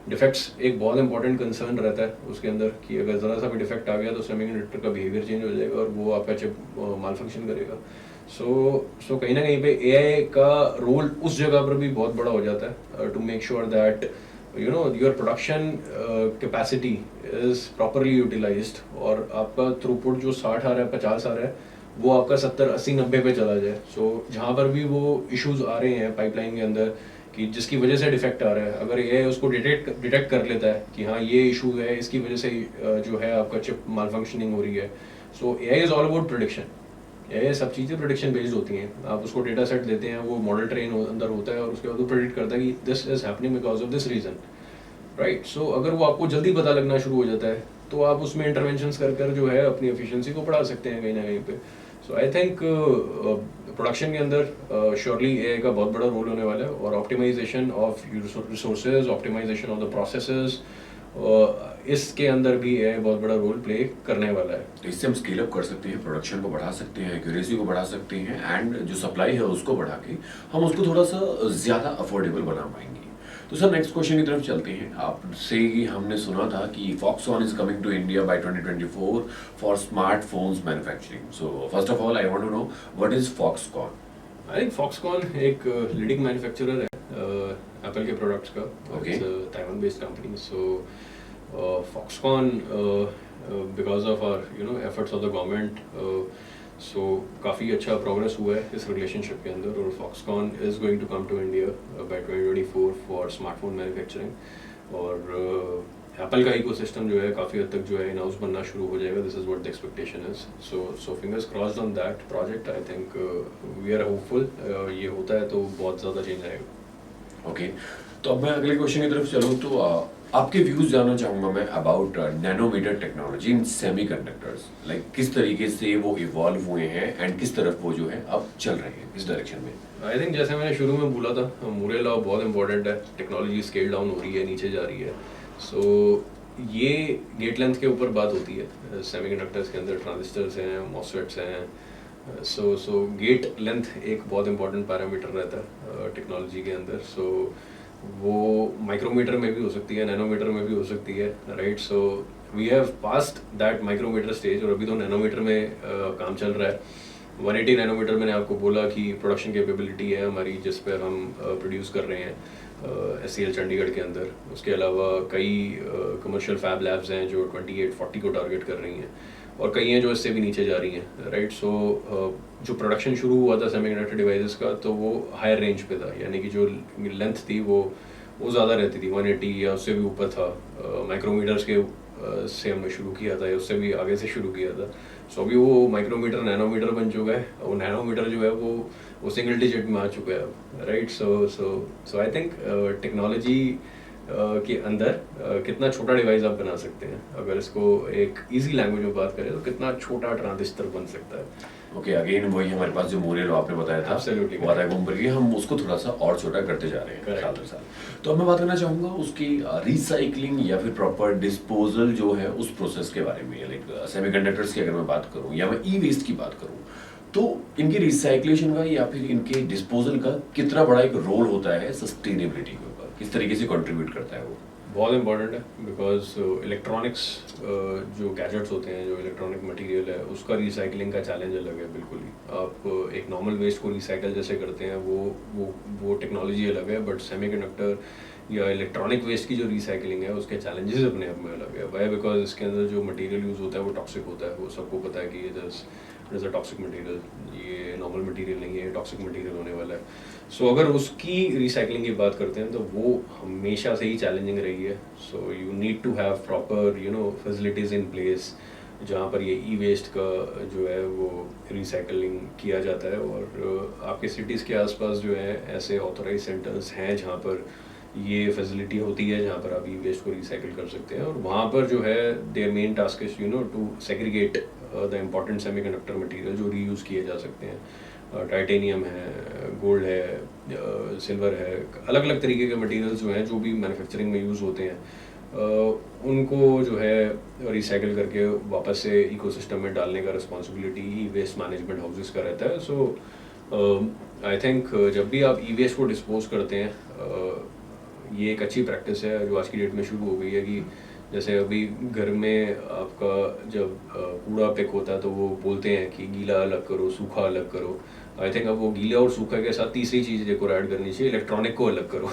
डिफेक्ट्स एक बहुत इंपॉर्टेंट कंसर्न रहता है उसके अंदर कि अगर ज़रा सा भी डिफेक्ट आ गया तो सेमीकंडक्टर का बिहेवियर चेंज हो जाएगा और वो आपका चिप माल फंक्शन करेगा। सो कहीं ना कहीं पे एआई का रोल उस जगह पर भी बहुत बड़ा हो जाता है to make sure that your production capacity is properly utilized, और आपका थ्रूपुट जो 60 आ रहा है, 50 आ रहा है, वो आपका 70, 80, 90 पे चला जाए। सो जहाँ पर भी वो इश्यूज आ रहे हैं पाइपलाइन के अंदर कि जिसकी वजह से डिफेक्ट आ रहा है, अगर ये उसको डिटेक्ट कर लेता है कि हाँ ये इशू है, इसकी वजह से जो है आपका चिप माल फंक्शनिंग हो रही है। सो AI is all about prediction. ये सब चीज़ें प्रेडिक्शन बेस्ड होती हैं। आप उसको डेटा सेट देते हैं, वो मॉडल ट्रेन अंदर होता है और उसके बाद वो प्रेडिक्ट करता है कि this is happening because of this reason, right. So अगर वो आपको जल्दी पता लगना शुरू हो जाता है तो आप उसमें इंटरवेंशंस कर जो है अपनी एफिशिएंसी को बढ़ा सकते हैं कहीं ना कहीं पे। सो आई थिंक प्रोडक्शन के अंदर श्योरली एआई का बहुत बड़ा रोल होने वाला है, और optimization of resources, optimization of the processes, इसके अंदर भी एआई बहुत बड़ा रोल प्ले करने वाला है। तो इससे हम स्केल अप कर सकते हैं, प्रोडक्शन को बढ़ा सकते हैं, एक्यूरेसी को बढ़ा सकते हैं, एंड जो सप्लाई है उसको बढ़ा के हम उसको थोड़ा सा ज़्यादा अफोर्डेबल बना पाएंगे। तो सर नेक्स्ट क्वेश्चन की तरफ चलते हैं। आपसे ही हमने सुना था कि Foxconn is coming to India by 2024 for smartphones manufacturing. So first of all I want to know what is Foxconn. I think Foxconn एक लीडिंग मैन्युफैक्चरर है एप्पल के प्रोडक्ट्स का। Okay. Taiwan based company. So Foxconn because of our efforts of the government, so काफ़ी अच्छा progress हुआ है इस relationship के अंदर, और Foxconn is going to come to India by 2024 for smartphone manufacturing. और एप्पल का इकोसिस्टम जो है काफ़ी हद तक जो है इन हाउस बनना शुरू हो जाएगा। This is what the expectation is. So fingers crossed on that project. I think we are hopeful ये होता है तो बहुत ज़्यादा चेंज आएगा। ओके, तो अब मैं अगले क्वेश्चन की तरफ चलूँ तो आपके व्यूज जानना चाहूंगा मैं about nanometer technology in semiconductors. Like किस तरीके से वो इवॉल्व हुए हैं एंड किस तरफ वो जो है अब चल रहे हैं, किस डायरेक्शन में। आई थिंक जैसे मैंने शुरू में बोला था, मूरे लॉ बहुत इंपॉर्टेंट है। टेक्नोलॉजी स्केल डाउन हो रही है, नीचे जा रही है। सो ये गेट लेंथ के ऊपर बात होती है। सेमीकंडक्टर्स के अंदर ट्रांजिस्टर्स हैं, मॉसफेट्स हैं, सो गेट लेंथ एक बहुत इंपॉर्टेंट पैरामीटर रहता है टेक्नोलॉजी के अंदर। सो वो माइक्रोमीटर में भी हो सकती है, नैनोमीटर में भी हो सकती है, right. So we have passed that micrometer stage और अभी तो नैनोमीटर में काम चल रहा है। 180 नैनोमीटर मैंने आपको बोला कि प्रोडक्शन कैपेबिलिटी है हमारी, जिस पर हम प्रोड्यूस कर रहे हैं SCL चंडीगढ़ के अंदर। उसके अलावा कई कमर्शियल फैब लैब्स हैं जो 28-40 को टारगेट कर रही हैं, और कई हैं जो इससे भी नीचे जा रही हैं, राइट। सो जो प्रोडक्शन शुरू हुआ था सेमीकंडक्टर डिवाइसेस का, तो वो हायर रेंज पे था, यानी कि जो लेंथ थी वो ज़्यादा रहती थी, 180 या उससे भी ऊपर था। माइक्रोमीटर्स के से हमने शुरू किया था, या उससे भी आगे से शुरू किया था। सो अभी वो माइक्रोमीटर नैनोमीटर बन चुका है, वो नैनोमीटर जो है वो सिंगल डिजिट में आ चुका है अब, right. So I think technology के अंदर कितना छोटा डिवाइस आप बना सकते हैं, अगर इसको एक इजी लैंग्वेज में बात करें तो कितना छोटा ट्रांजिस्टर बन सकता है। ओके, अगेन वही हमारे पास जो मोरियल आपने बताया था, Absolutely वो आता है घूम करके, हम उसको थोड़ा सा और छोटा करते जा रहे हैं Correct. साल दर साल। तो अब मैं बात करना चाहूँगा उसकी रिसाइकलिंग या फिर प्रॉपर डिस्पोजल जो है उस प्रोसेस के बारे में। लाइक सेमीकंडक्टर्स की अगर मैं बात करूँ या मैं ई वेस्ट की बात करूँ, तो इनकी रिसाइक्लेशन का या फिर इनके डिस्पोजल का कितना बड़ा एक रोल होता है सस्टेनेबिलिटी के ऊपर, किस तरीके से कंट्रीब्यूट करता है वो? बहुत इंपॉर्टेंट है, बिकॉज इलेक्ट्रॉनिक्स जो गैजेट्स होते हैं, जो इलेक्ट्रॉनिक मटेरियल है, उसका रिसाइकलिंग का चैलेंज अलग है बिल्कुल ही। आप एक नॉर्मल वेस्ट को रिसाइकल जैसे करते हैं वो टेक्नोलॉजी अलग है, बट सेमीकंडक्टर या इलेक्ट्रॉनिक वेस्ट की जो रिसाइकलिंग है उसके चैलेंजेस अपने आप में अलग है। वाई? बिकॉज इसके अंदर जो मटेरियल यूज़ होता है वो टॉक्सिक होता है, वो सबको पता है कि ये it is a toxic material, ये नॉर्मल मटेरियल नहीं है, टॉक्सिक मटेरियल होने वाला है। सो अगर उसकी रिसाइकलिंग की बात करते हैं तो वो हमेशा से ही चैलेंजिंग रही है। So you need to have proper facilities in place जहाँ पर ये ई वेस्ट का जो है वो रिसाइकलिंग किया जाता है, और आपके सिटीज़ के आसपास जो है ऐसे ऑथोराइज सेंटर्स हैं जहाँ पर ये फैसिलिटी होती है, जहाँ पर आप ई वेस्ट को रिसाइकिल कर सकते हैं। और वहाँ पर जो है their main task is to segregate the important semiconductor material जो रीयूज़ किए जा सकते हैं। टाइटेनियम है, गोल्ड है, सिल्वर है, अलग अलग तरीके के मटेरियल्स जो हैं जो भी मैन्युफैक्चरिंग में यूज़ होते हैं, उनको जो है रिसाइकिल करके वापस से इकोसिस्टम में डालने का रिस्पॉन्सिबिलिटी ई वेस्ट मैनेजमेंट हाउसेस का रहता है। सो आई थिंक जब भी आप ई वेस्ट को डिस्पोज करते हैं, ये एक अच्छी प्रैक्टिस है जो आज की डेट में शुरू हो गई है कि जैसे अभी घर में आपका जब कूड़ा पिक होता है तो वो बोलते हैं कि गीला अलग करो, सूखा अलग करो। आई थिंक अब वो गीला और सूखा के साथ तीसरी चीज़ को ऐड करनी चाहिए, इलेक्ट्रॉनिक को अलग करो।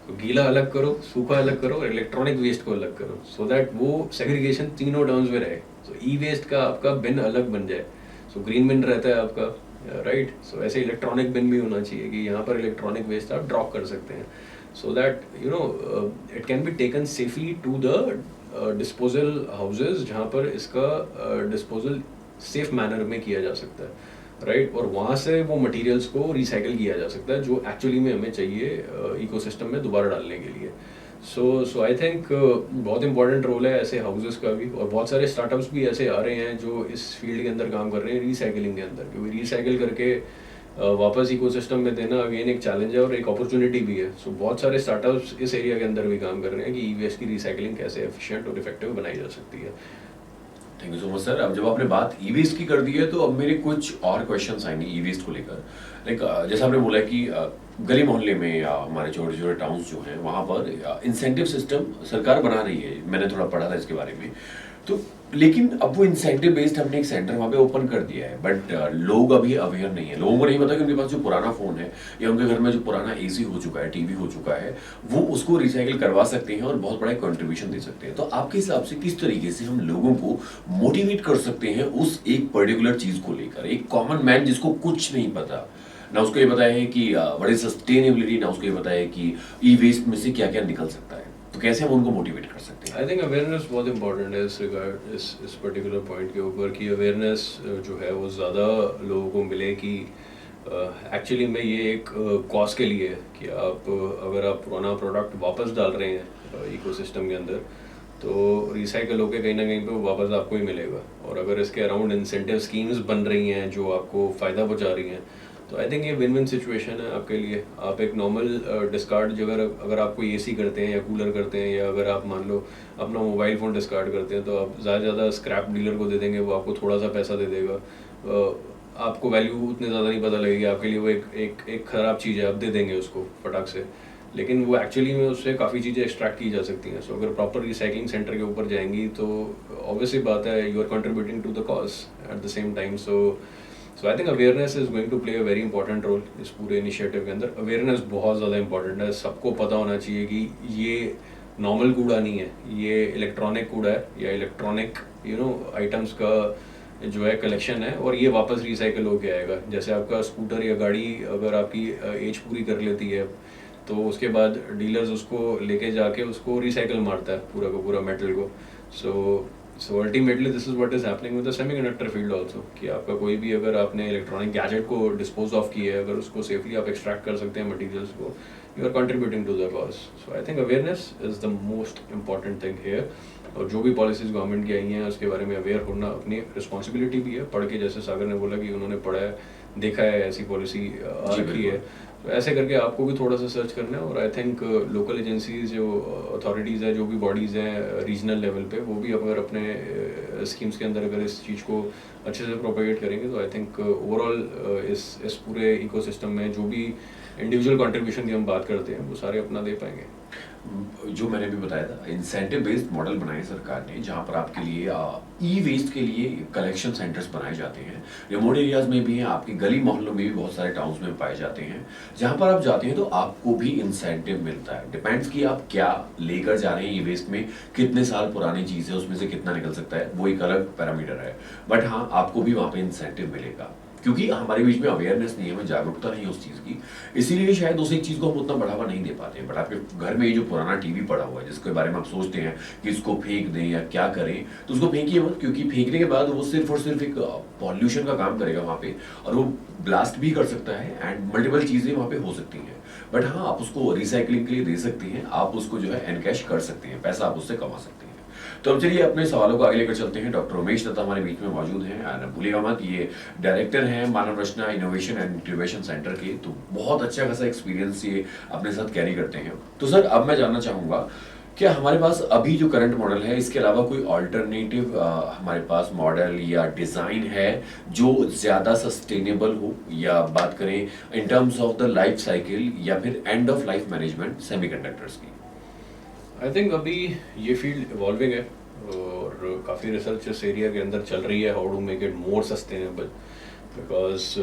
तो गीला अलग करो, सूखा अलग करो, और इलेक्ट्रॉनिक वेस्ट को अलग करो, सो दैट वो सेग्रीगेशन तीनों टर्म्स में रहे। सो ई वेस्ट का आपका बिन अलग बन जाए, सो ग्रीन बिन रहता है आपका, राइट। सो ऐसे इलेक्ट्रॉनिक बिन भी होना चाहिए कि यहाँ पर इलेक्ट्रॉनिक वेस्ट आप ड्रॉप कर सकते हैं, so that it can be taken safely to the disposal houses जहाँ पर इसका disposal safe manner में किया जा सकता है, राइट। और वहाँ से वो मटेरियल्स को रिसाइकिल किया जा सकता है जो एक्चुअली में हमें चाहिए इकोसिस्टम में दोबारा डालने के लिए। सो आई थिंक बहुत इंपॉर्टेंट रोल है ऐसे हाउसेस का भी, और बहुत सारे स्टार्टअप्स भी ऐसे आ रहे हैं जो इस फील्ड के अंदर काम कर रहे हैं रिसाइकिलिंग के अंदर, क्योंकि रिसाइकिल करके वापस इकोसिस्टम में देना अगेन एक चैलेंज है और एक अपॉर्चुनिटी भी है। सो बहुत सारे स्टार्टअप्स इस एरिया के अंदर भी काम कर रहे हैं कि ई वेस्ट की रिसाइकिलिंग कैसे एफिशिएंट और इफेक्टिव बनाई जा सकती है। Thank you so much sir. अब जब आपने बात ई वेस्ट की कर दी है तो अब मेरे कुछ और क्वेश्चंस आएंगे ई वेस्ट को लेकर। लाइक जैसा आपने बोला कि गली मोहल्ले में या हमारे छोटे छोटे टाउन्स जो हैं वहाँ पर इंसेंटिव सिस्टम सरकार बना रही है, मैंने थोड़ा पढ़ा था इसके बारे में। तो लेकिन अब वो इंसेंटिव बेस्ड हमने एक सेंटर वहाँ पे ओपन कर दिया है, बट लोग अभी अवेयर नहीं है, लोगों को नहीं पता कि उनके पास जो पुराना फ़ोन है या उनके घर में जो पुराना एसी हो चुका है, टीवी हो चुका है, वो उसको रिसाइकिल करवा सकते हैं और बहुत बड़ा कंट्रीब्यूशन दे सकते हैं। तो आपके हिसाब से किस तरीके से हम लोगों को मोटिवेट कर सकते हैं उस एक पर्टिकुलर चीज़ को लेकर? एक कॉमन मैन जिसको कुछ नहीं पता, ना उसको ये पता है कि बड़ी सस्टेनेबिलिटी, ना उसको ये पता है कि ई वेस्ट में से क्या क्या निकल सकता है, तो कैसे हम उनको मोटिवेट कर सकते हैं? आई थिंक अवेयरनेस बहुत इंपॉर्टेंट है इस रिगार्ड, इस पर्टिकुलर पॉइंट के ऊपर, कि अवेयरनेस जो है वो ज़्यादा लोगों को मिले कि एक्चुअली में ये एक कॉज के लिए है कि अगर आप पुराना प्रोडक्ट वापस डाल रहे हैं इकोसिस्टम के अंदर, तो रिसाइकल होकर कहीं ना कहीं पे वो वापस आपको ही मिलेगा। और अगर इसके अराउंड इंसेंटिव स्कीम्स बन रही हैं जो आपको फ़ायदा पहुंचा रही हैं, तो आई थिंक ये विन विन सिचुएशन है आपके लिए। आप एक नॉर्मल डिस्कार्ड जो अगर आप कोई एसी करते हैं या कूलर करते हैं, या अगर आप मान लो अपना मोबाइल फ़ोन डिस्कार्ड करते हैं, तो आप ज़्यादा से ज़्यादा स्क्रैप डीलर को दे देंगे, वो आपको थोड़ा सा पैसा दे देगा। आपको वैल्यू उतनी ज़्यादा नहीं पता लगेगी, आपके लिए वो एक ख़राब चीज़ है, आप दे देंगे उसको फटाक से, लेकिन वो एक्चुअली में उससे काफ़ी चीज़ें एक्सट्रैक्ट की जा सकती हैं। सो अगर प्रॉपर रिसाइकलिंग सेंटर के ऊपर जाएंगी तो ऑब्वियसली बात है, you are contributing to the cause at the same time. So I think awareness is going to play a very important role इस पूरे इनिशिएटिव के अंदर। अवेयरनेस बहुत ज़्यादा इंपॉर्टेंट है, सबको पता होना चाहिए कि ये नॉर्मल कूड़ा नहीं है, ये इलेक्ट्रॉनिक कूड़ा है, या इलेक्ट्रॉनिक आइटम्स का जो है कलेक्शन है, और ये वापस रिसाइकल होके आएगा। जैसे आपका स्कूटर या गाड़ी अगर आपकी एज पूरी कर लेती है, तो उसके बाद डीलर्स उसको लेके जाके उसको रिसाइकल मारता है पूरा का पूरा मेटल को। So ultimately this is what is happening with the semiconductor field also, कि आपका कोई भी अगर आपने इलेक्ट्रॉनिक गैजेट को डिस्पोज ऑफ किया है, अगर उसको सेफली आप एक्सट्रैक्ट कर सकते हैं मटेरियल्स को, you are contributing to the cause. So I think awareness is the most important thing here. और जो भी पॉलिसीज गवर्नमेंट की आई हैं उसके बारे में अवेयर होना अपनी रिस्पॉन्सिबिलिटी भी है। पढ़ के, जैसे सागर ने बोला कि उन्होंने पढ़ा है, देखा है, ऐसी पॉलिसी आ रखी है, तो ऐसे करके आपको भी थोड़ा सा सर्च करना है। और आई थिंक लोकल एजेंसीज, जो अथॉरिटीज़ है, जो भी बॉडीज़ हैं रीजनल लेवल पे, वो भी अगर अपने स्कीम्स के अंदर अगर इस चीज़ को अच्छे से प्रोपेगेट करेंगे, तो आई थिंक ओवरऑल इस पूरे इकोसिस्टम में जो भी इंडिविजुअल कंट्रीब्यूशन की हम बात करते हैं वो सारे अपना दे पाएंगे। जो मैंने भी बताया था, इंसेंटिव बेस्ड मॉडल बनाए सरकार ने, जहां पर आपके लिए ई वेस्ट के लिए कलेक्शन सेंटर्स बनाए जाते हैं। रिमोट एरियाज में भी हैं, आपकी गली मोहल्लों में भी बहुत सारे टाउन्स में पाए जाते हैं। जहां पर आप जाते हैं तो आपको भी इंसेंटिव मिलता है। डिपेंड्स कि आप क्या लेकर जा रहे हैं। ई वेस्ट में कितने साल पुरानी चीज़ है, उसमें से कितना निकल सकता है, वो एक अलग पैरामीटर है। बट हाँ, आपको भी वहाँ पे इंसेंटिव मिलेगा, क्योंकि हमारे बीच में अवेयरनेस नहीं है, हमें जागरूकता नहीं है उस चीज़ की, इसीलिए शायद उस एक चीज़ को हम उतना बढ़ावा नहीं दे पाते हैं। बट आपके घर में ये जो पुराना टीवी पड़ा हुआ है, जिसके बारे में आप सोचते हैं कि इसको फेंक दें या क्या करें, तो उसको फेंकिए मत, क्योंकि फेंकने के बाद वो सिर्फ और सिर्फ एक पॉल्यूशन का काम करेगा वहाँ पे, और वो ब्लास्ट भी कर सकता है एंड मल्टीपल चीज़ें वहाँ पे हो सकती हैं। बट हाँ, आप उसको रिसाइकलिंग के लिए दे सकती हैं, आप उसको जो है एनकैश कर सकते हैं, पैसा आप उससे कमा सकते हैं। तो अब चलिए अपने सवालों को आगे लेकर चलते हैं। डॉक्टर उमेश दत्ता हमारे बीच में मौजूद हैं, और भूलिएगा मत, ये डायरेक्टर हैं मानव Rachna innovation and incubation centre के। तो बहुत अच्छा खासा एक्सपीरियंस ये अपने साथ कैरी करते हैं। तो सर, अब मैं जानना चाहूँगा, क्या हमारे पास अभी जो करंट मॉडल है, इसके अलावा कोई ऑल्टरनेटिव हमारे पास मॉडल या डिज़ाइन है जो ज़्यादा सस्टेनेबल हो, या बात करें in terms of the life cycle या फिर end of life management semiconductors की? आई थिंक अभी ये फील्ड इवॉल्विंग है और काफ़ी रिसर्च इस एरिया के अंदर चल रही है, how to make it more sustainable, because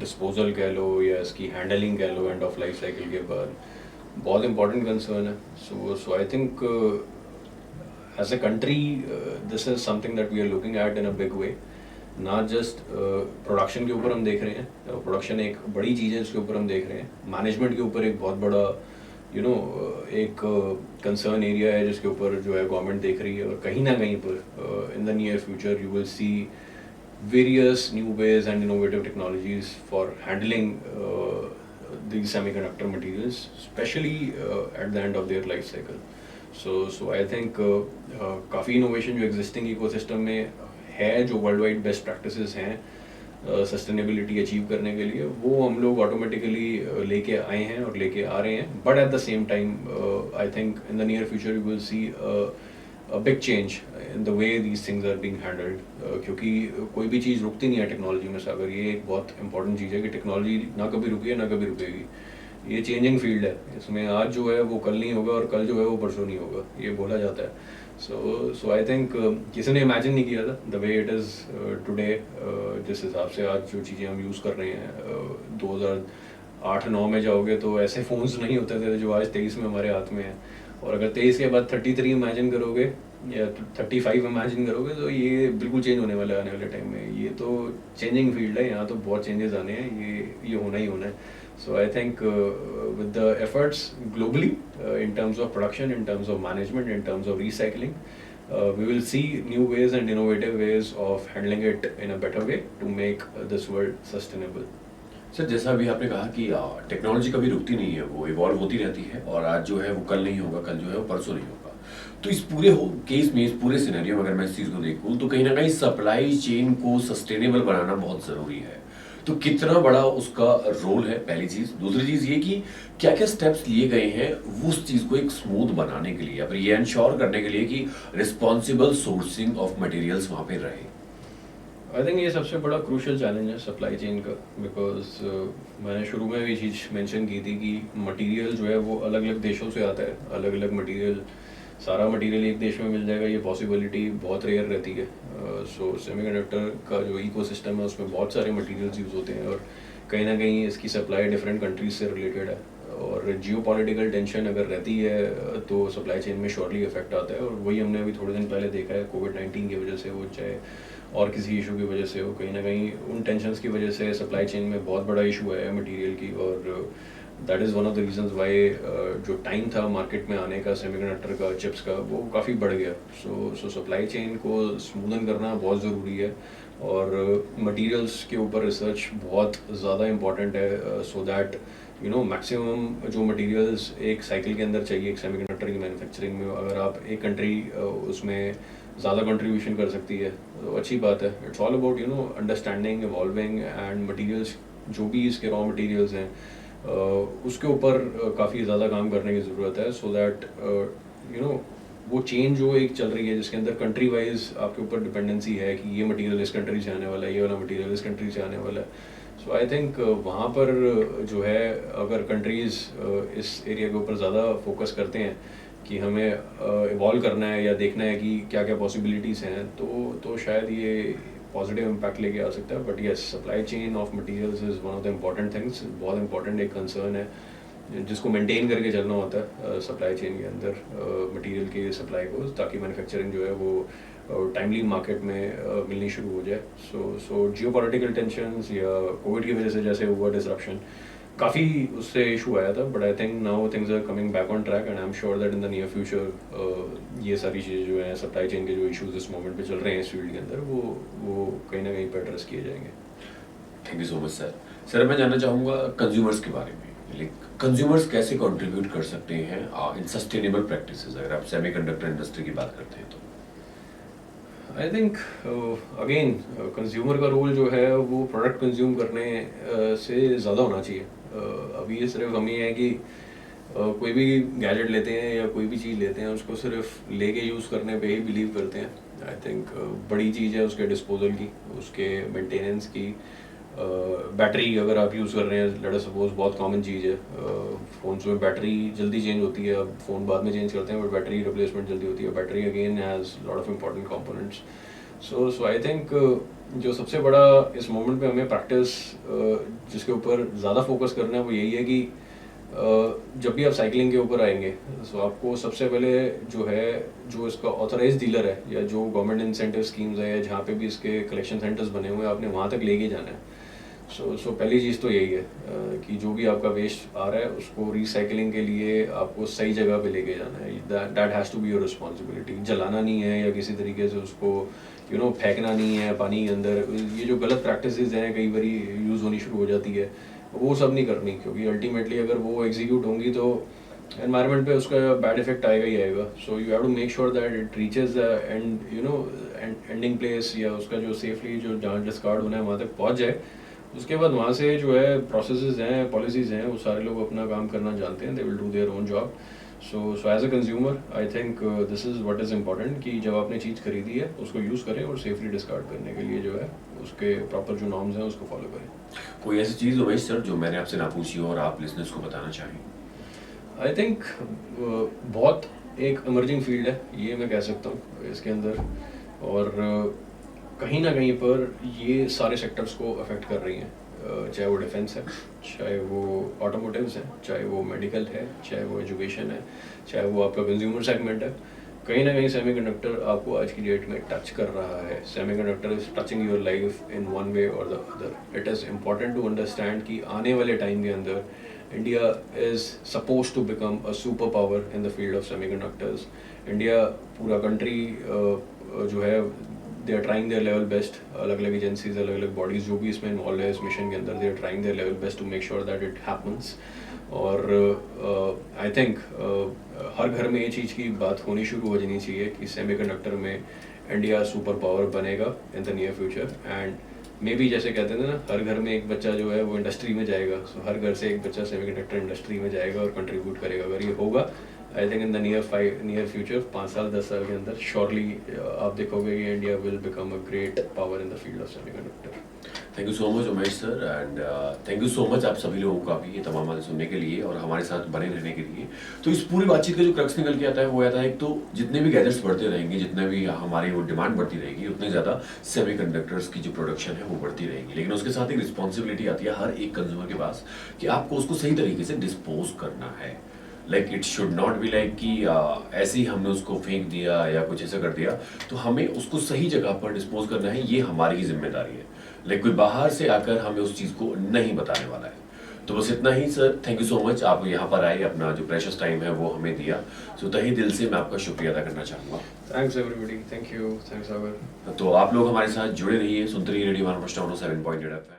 disposal कह लो या इसकी हैंडलिंग कह लो एंड ऑफ लाइफ साइकिल के बाद बहुत इंपॉर्टेंट कंसर्न है। So I think as a country this is something that we are looking at in a big way. Not just production के ऊपर हम देख रहे हैं, प्रोडक्शन एक बड़ी चीज़ है, इसके ऊपर हम देख रहे हैं मैनेजमेंट के ऊपर एक बहुत बड़ा एक कंसर्न एरिया है जिसके ऊपर जो है गवर्नमेंट देख रही है। और कहीं ना कहीं पर इन the near future you will see various new ways and innovative technologies for handling these semiconductor materials, especially at the end of their life cycle. So I think काफ़ी innovation जो existing ecosystem में है, जो world wide best practices हैं sustainability achieve करने के लिए, वो हम लोग ऑटोमेटिकली लेके आए हैं और लेके आ रहे हैं। But at the same time I think in the near future you will see a big change in the way these things are being handled, क्योंकि कोई भी चीज़ रुकती नहीं है टेक्नोलॉजी में सागर। ये एक बहुत इंपॉर्टेंट चीज़ है कि टेक्नोलॉजी ना कभी रुकी है ना कभी रुकेगी। ये चेंजिंग फील्ड है, इसमें आज जो है वो कल नहीं होगा और कल जो है वो परसों नहीं होगा, ये बोला जाता है। सो आई थिंक किसी ने इमेजिन नहीं किया था the way it is today. जिस हिसाब से आज जो चीज़ें हम यूज़ कर रहे हैं, 2008-9 में जाओगे तो ऐसे फ़ोन्स नहीं होते थे जो आज 23 में हमारे हाथ में है। और अगर 23 के बाद 33 इमेजिन करोगे या 35 इमेजिन करोगे, तो ये बिल्कुल चेंज होने वाला है आने वाले टाइम में। ये तो चेंजिंग फील्ड है, यहाँ तो बहुत चेंजेस आने हैं, ये होना ही होना है। So I think with the efforts globally in terms of production, in terms of management, in terms of recycling, we will see new ways and innovative ways of handling it in a better way to make this world sustainable. Sir, जैसा अभी आपने कहा कि technology कभी रुकती नहीं है, वो इवॉल्व होती रहती है, और आज जो है वो कल नहीं होगा, कल जो है वो परसों नहीं होगा। तो इस पूरे केस में, इस पूरे सिनेरियो में अगर मैं इस चीज़ को देखूँ, तो कहीं ना कहीं सप्लाई चेन को सस्टेनेबल बनाना बहुत ज़रूरी है। तो कितना बड़ा उसका रोल है, पहली चीज। दूसरी चीज ये कि क्या क्या स्टेप्स लिए गए हैं वो उस चीज को एक स्मूथ बनाने के लिए, या फिर ये इंश्योर करने के लिए कि रिस्पॉन्सिबल सोर्सिंग ऑफ मटेरियल्स वहां पे रहे। आई थिंक ये सबसे बड़ा क्रूशियल चैलेंज है सप्लाई चेन का, बिकॉज मैंने शुरू में भी चीज़ मेंशन की थी कि मटेरियल जो है वो अलग अलग देशों से आता है। अलग अलग मटेरियल, सारा मटेरियल एक देश में मिल जाएगा ये पॉसिबिलिटी बहुत रेयर रहती है। सो सेमीकंडक्टर का जो इकोसिस्टम है उसमें बहुत सारे मटेरियल्स यूज़ होते हैं, और कहीं ना कहीं इसकी सप्लाई डिफरेंट कंट्रीज से रिलेटेड है। और जियो पॉलिटिकल टेंशन अगर रहती है तो सप्लाई चेन में श्योरली इफेक्ट आता है, और वही हमने अभी थोड़े दिन पहले देखा है कोविड-19 की वजह से हो, चाहे और किसी इशू की वजह से हो, कहीं ना कहीं उन टेंशन्स की वजह से सप्लाई चेन में बहुत बड़ा इशू है मटेरियल की। और that is one of the reasons Y जो टाइम था मार्केट में आने का सेमीकंडक्टर का, चिप्स का, वो काफ़ी बढ़ गया। सो सप्लाई चेन को स्मूदन करना बहुत ज़रूरी है, और मटेरियल्स के ऊपर रिसर्च बहुत ज़्यादा इम्पॉर्टेंट है, so that you know maximum जो मटेरियल्स एक साइकिल के अंदर चाहिए एक सेमीकंडक्टर की मैन्युफैक्चरिंग में, अगर आप एक कंट्री उसमें ज़्यादा कंट्रीब्यूशन कर सकती है तो अच्छी बात है। It's all about you know understanding, evolving, and materials जो भी इसके रॉ मटेरियल्स हैं उसके ऊपर काफ़ी ज़्यादा काम करने की ज़रूरत है, सो दैट यू नो वो चेन जो एक चल रही है जिसके अंदर कंट्री वाइज आपके ऊपर डिपेंडेंसी है कि ये मटेरियल इस कंट्री से आने वाला है, ये वाला मटेरियल इस कंट्री से आने वाला है। सो आई थिंक वहाँ पर जो है अगर कंट्रीज़ इस एरिया के ऊपर ज़्यादा फोकस करते हैं कि हमें इवॉल्व करना है या देखना है कि क्या क्या पॉसिबिलिटीज़ हैं, तो शायद ये पॉजिटिव इम्पैक्ट लेके आ सकता है। But yes, supply chain of materials is one of the important things, बहुत इंपॉर्टेंट एक कंसर्न है जिसको मेंटेन करके चलना होता है सप्लाई चेन के अंदर मटेरियल के सप्लाई को, ताकि मैन्युफैक्चरिंग जो है वो टाइमली मार्केट में मिलनी शुरू हो जाए। सो जियो पॉलिटिकल टेंशंस या कोविड की वजह से जैसे हुआ डिसरप्शन, काफ़ी उससे इशू आया था, but I think now things are coming back on track, and I am sure that in the near future ये सारी चीज़ें जो हैं सप्लाई चेन के जो इशूज़ इस मोमेंट पे चल रहे हैं इस फील्ड के अंदर, वो कहीं ना कहीं पर एड्रेस किए जाएंगे। Thank you so much sir. Sir मैं जानना चाहूँगा कंज्यूमर्स के बारे में, कंज्यूमर्स कैसे कंट्रीब्यूट कर सकते हैं इन सस्टेनेबल प्रैक्टिसेस, अगर आप सेमीकंडक्टर इंडस्ट्री की बात करते हैं तो। आई थिंक अगेन कंज्यूमर का रोल जो है वो प्रोडक्ट कंज्यूम करने से ज़्यादा होना चाहिए। अभी ये सिर्फ हम ही है कि कोई भी गैजेट लेते हैं या कोई भी चीज़ लेते हैं उसको सिर्फ लेके यूज़ करने पे ही बिलीव करते हैं। आई थिंक बड़ी चीज़ है उसके डिस्पोजल की, उसके मेंटेनेंस की। बैटरी अगर आप यूज़ कर रहे हैं, लेट अस सपोज, बहुत कॉमन चीज़ है फ़ोन्स में बैटरी जल्दी चेंज होती है, अब फ़ोन बाद में चेंज करते हैं बट बैटरी रिप्लेसमेंट जल्दी होती है। Battery again has lot of important components. So I think जो सबसे बड़ा इस मोमेंट पे हमें प्रैक्टिस जिसके ऊपर ज़्यादा फोकस करना है वो यही है कि जब भी आप साइकिलिंग के ऊपर आएंगे तो आपको सबसे पहले जो है, जो इसका ऑथराइज डीलर है या जो गवर्नमेंट इंसेंटिव स्कीम्स है या जहाँ पे भी इसके कलेक्शन सेंटर्स बने हुए हैं आपने वहाँ तक लेके जाना है। सो पहली चीज़ तो यही है कि जो भी आपका वेस्ट आ रहा है उसको रिसाइकलिंग के लिए आपको सही जगह पे लेके जाना है। That has to be your responsibility. जलाना नहीं है या किसी तरीके से उसको फेंकना नहीं है पानी के अंदर। ये जो गलत प्रैक्टिसेस हैं कई बार यूज़ होनी शुरू हो जाती है, वो सब नहीं करनी, क्योंकि अल्टीमेटली अगर वो एग्जीक्यूट होंगी तो एनवायरनमेंट पे उसका बैड इफेक्ट आएगा ही आएगा। So you have to make sure that it reaches the ending place, या उसका जो सेफली जो जहाँ डिस्कार्ड होना है वहाँ तक पहुँच जाए। उसके बाद वहाँ से जो है प्रोसेसेस हैं, पॉलिसीज़ हैं, वो सारे लोग अपना काम करना जानते हैं, they will do their own job. So as a consumer I think this is what is important कि जब आपने चीज़ खरीदी है उसको यूज़ करें और सेफली डिस्कार्ड करने के लिए जो है उसके प्रॉपर जो नॉर्म्स हैं उसको फॉलो करें। कोई ऐसी चीज़ उमेश सर जो मैंने आपसे ना पूछी हो और आप लिसनर्स को बताना चाहें? आई थिंक बहुत एक इमर्जिंग फील्ड है ये मैं कह सकता हूँ इसके अंदर, और कहीं ना कहीं पर ये सारे सेक्टर्स को अफेक्ट कर रही हैं, चाहे वो डिफेंस है, चाहे वो ऑटोमोटिव्स हैं, चाहे वो मेडिकल है, चाहे वो एजुकेशन है, चाहे वो आपका कंज्यूमर सेगमेंट है। कहीं ना कहीं सेमीकंडक्टर आपको आज की डेट में टच कर रहा है। Semiconductor is touching your life in one way और the other. It is important to understand कि आने वाले टाइम के अंदर India is suppose to become a super power in the field of semiconductors. India पूरा कंट्री जो है they are trying their level best. अलग अलग एजेंसीज, अलग अलग बॉडीज़ जो भी इसमें इन्वॉल्व है इस मिशन के अंदर, they are trying their level best to make sure that it happens. और आई थिंक हर घर में ये चीज़ की बात होनी शुरू हो जानी चाहिए कि सेमीकंडक्टर में इंडिया सुपर पावर बनेगा इन the near future. And may be जैसे कहते हैं ना, हर घर में एक बच्चा जो है वो इंडस्ट्री में जाएगा, सो हर घर से एक बच्चा सेमीकंडक्टर इंडस्ट्री में जाएगा और कंट्रीब्यूट करेगा। अगर ये होगा, आई think in the near future, 5 साल 10 साल के अंदर श्योरली आप देखोगे कि India will become a great power in the field of semiconductor. Thank you so much Umesh sir, and thank you so much आप सभी लोगों का भी ये तमाम बातें सुनने के लिए और हमारे साथ बने रहने के लिए। तो इस पूरी बातचीत का जो क्रक्स निकल के आता है वो आता है, एक तो जितने भी गैजेट्स बढ़ते रहेंगे, जितने भी हमारी वो डिमांड बढ़ती रहेगी, उतनी ज़्यादा सेमीकंडक्टर्स की जो प्रोडक्शन है वो बढ़ती रहेगी। लेकिन उसके साथ एक रिस्पॉन्सिबिलिटी आती है हर एक कंज्यूमर के पास कि आपको उसको सही तरीके से डिस्पोज करना है। Like it should not be like कि ऐसे ही हमने उसको फेंक दिया या कुछ ऐसा कर दिया। तो हमें उसको सही जगह पर डिस्पोज करना है, ये हमारी ही जिम्मेदारी है। लाइक कोई बाहर से आकर हमें उस चीज़ को नहीं बताने वाला है। तो बस इतना ही sir, thank you so much, आप यहाँ पर आए, अपना जो प्रेशियस टाइम है वो हमें दिया। सो तहे दिल से मैं आपका शुक्रिया अदा करना चाहूँगा। Thanks everybody, thank you, thanks Sagar. तो आप लोग हमारे साथ जुड़े रहिए, सुनते रहिए रेडियो महाराष्ट्र 107.8 FM।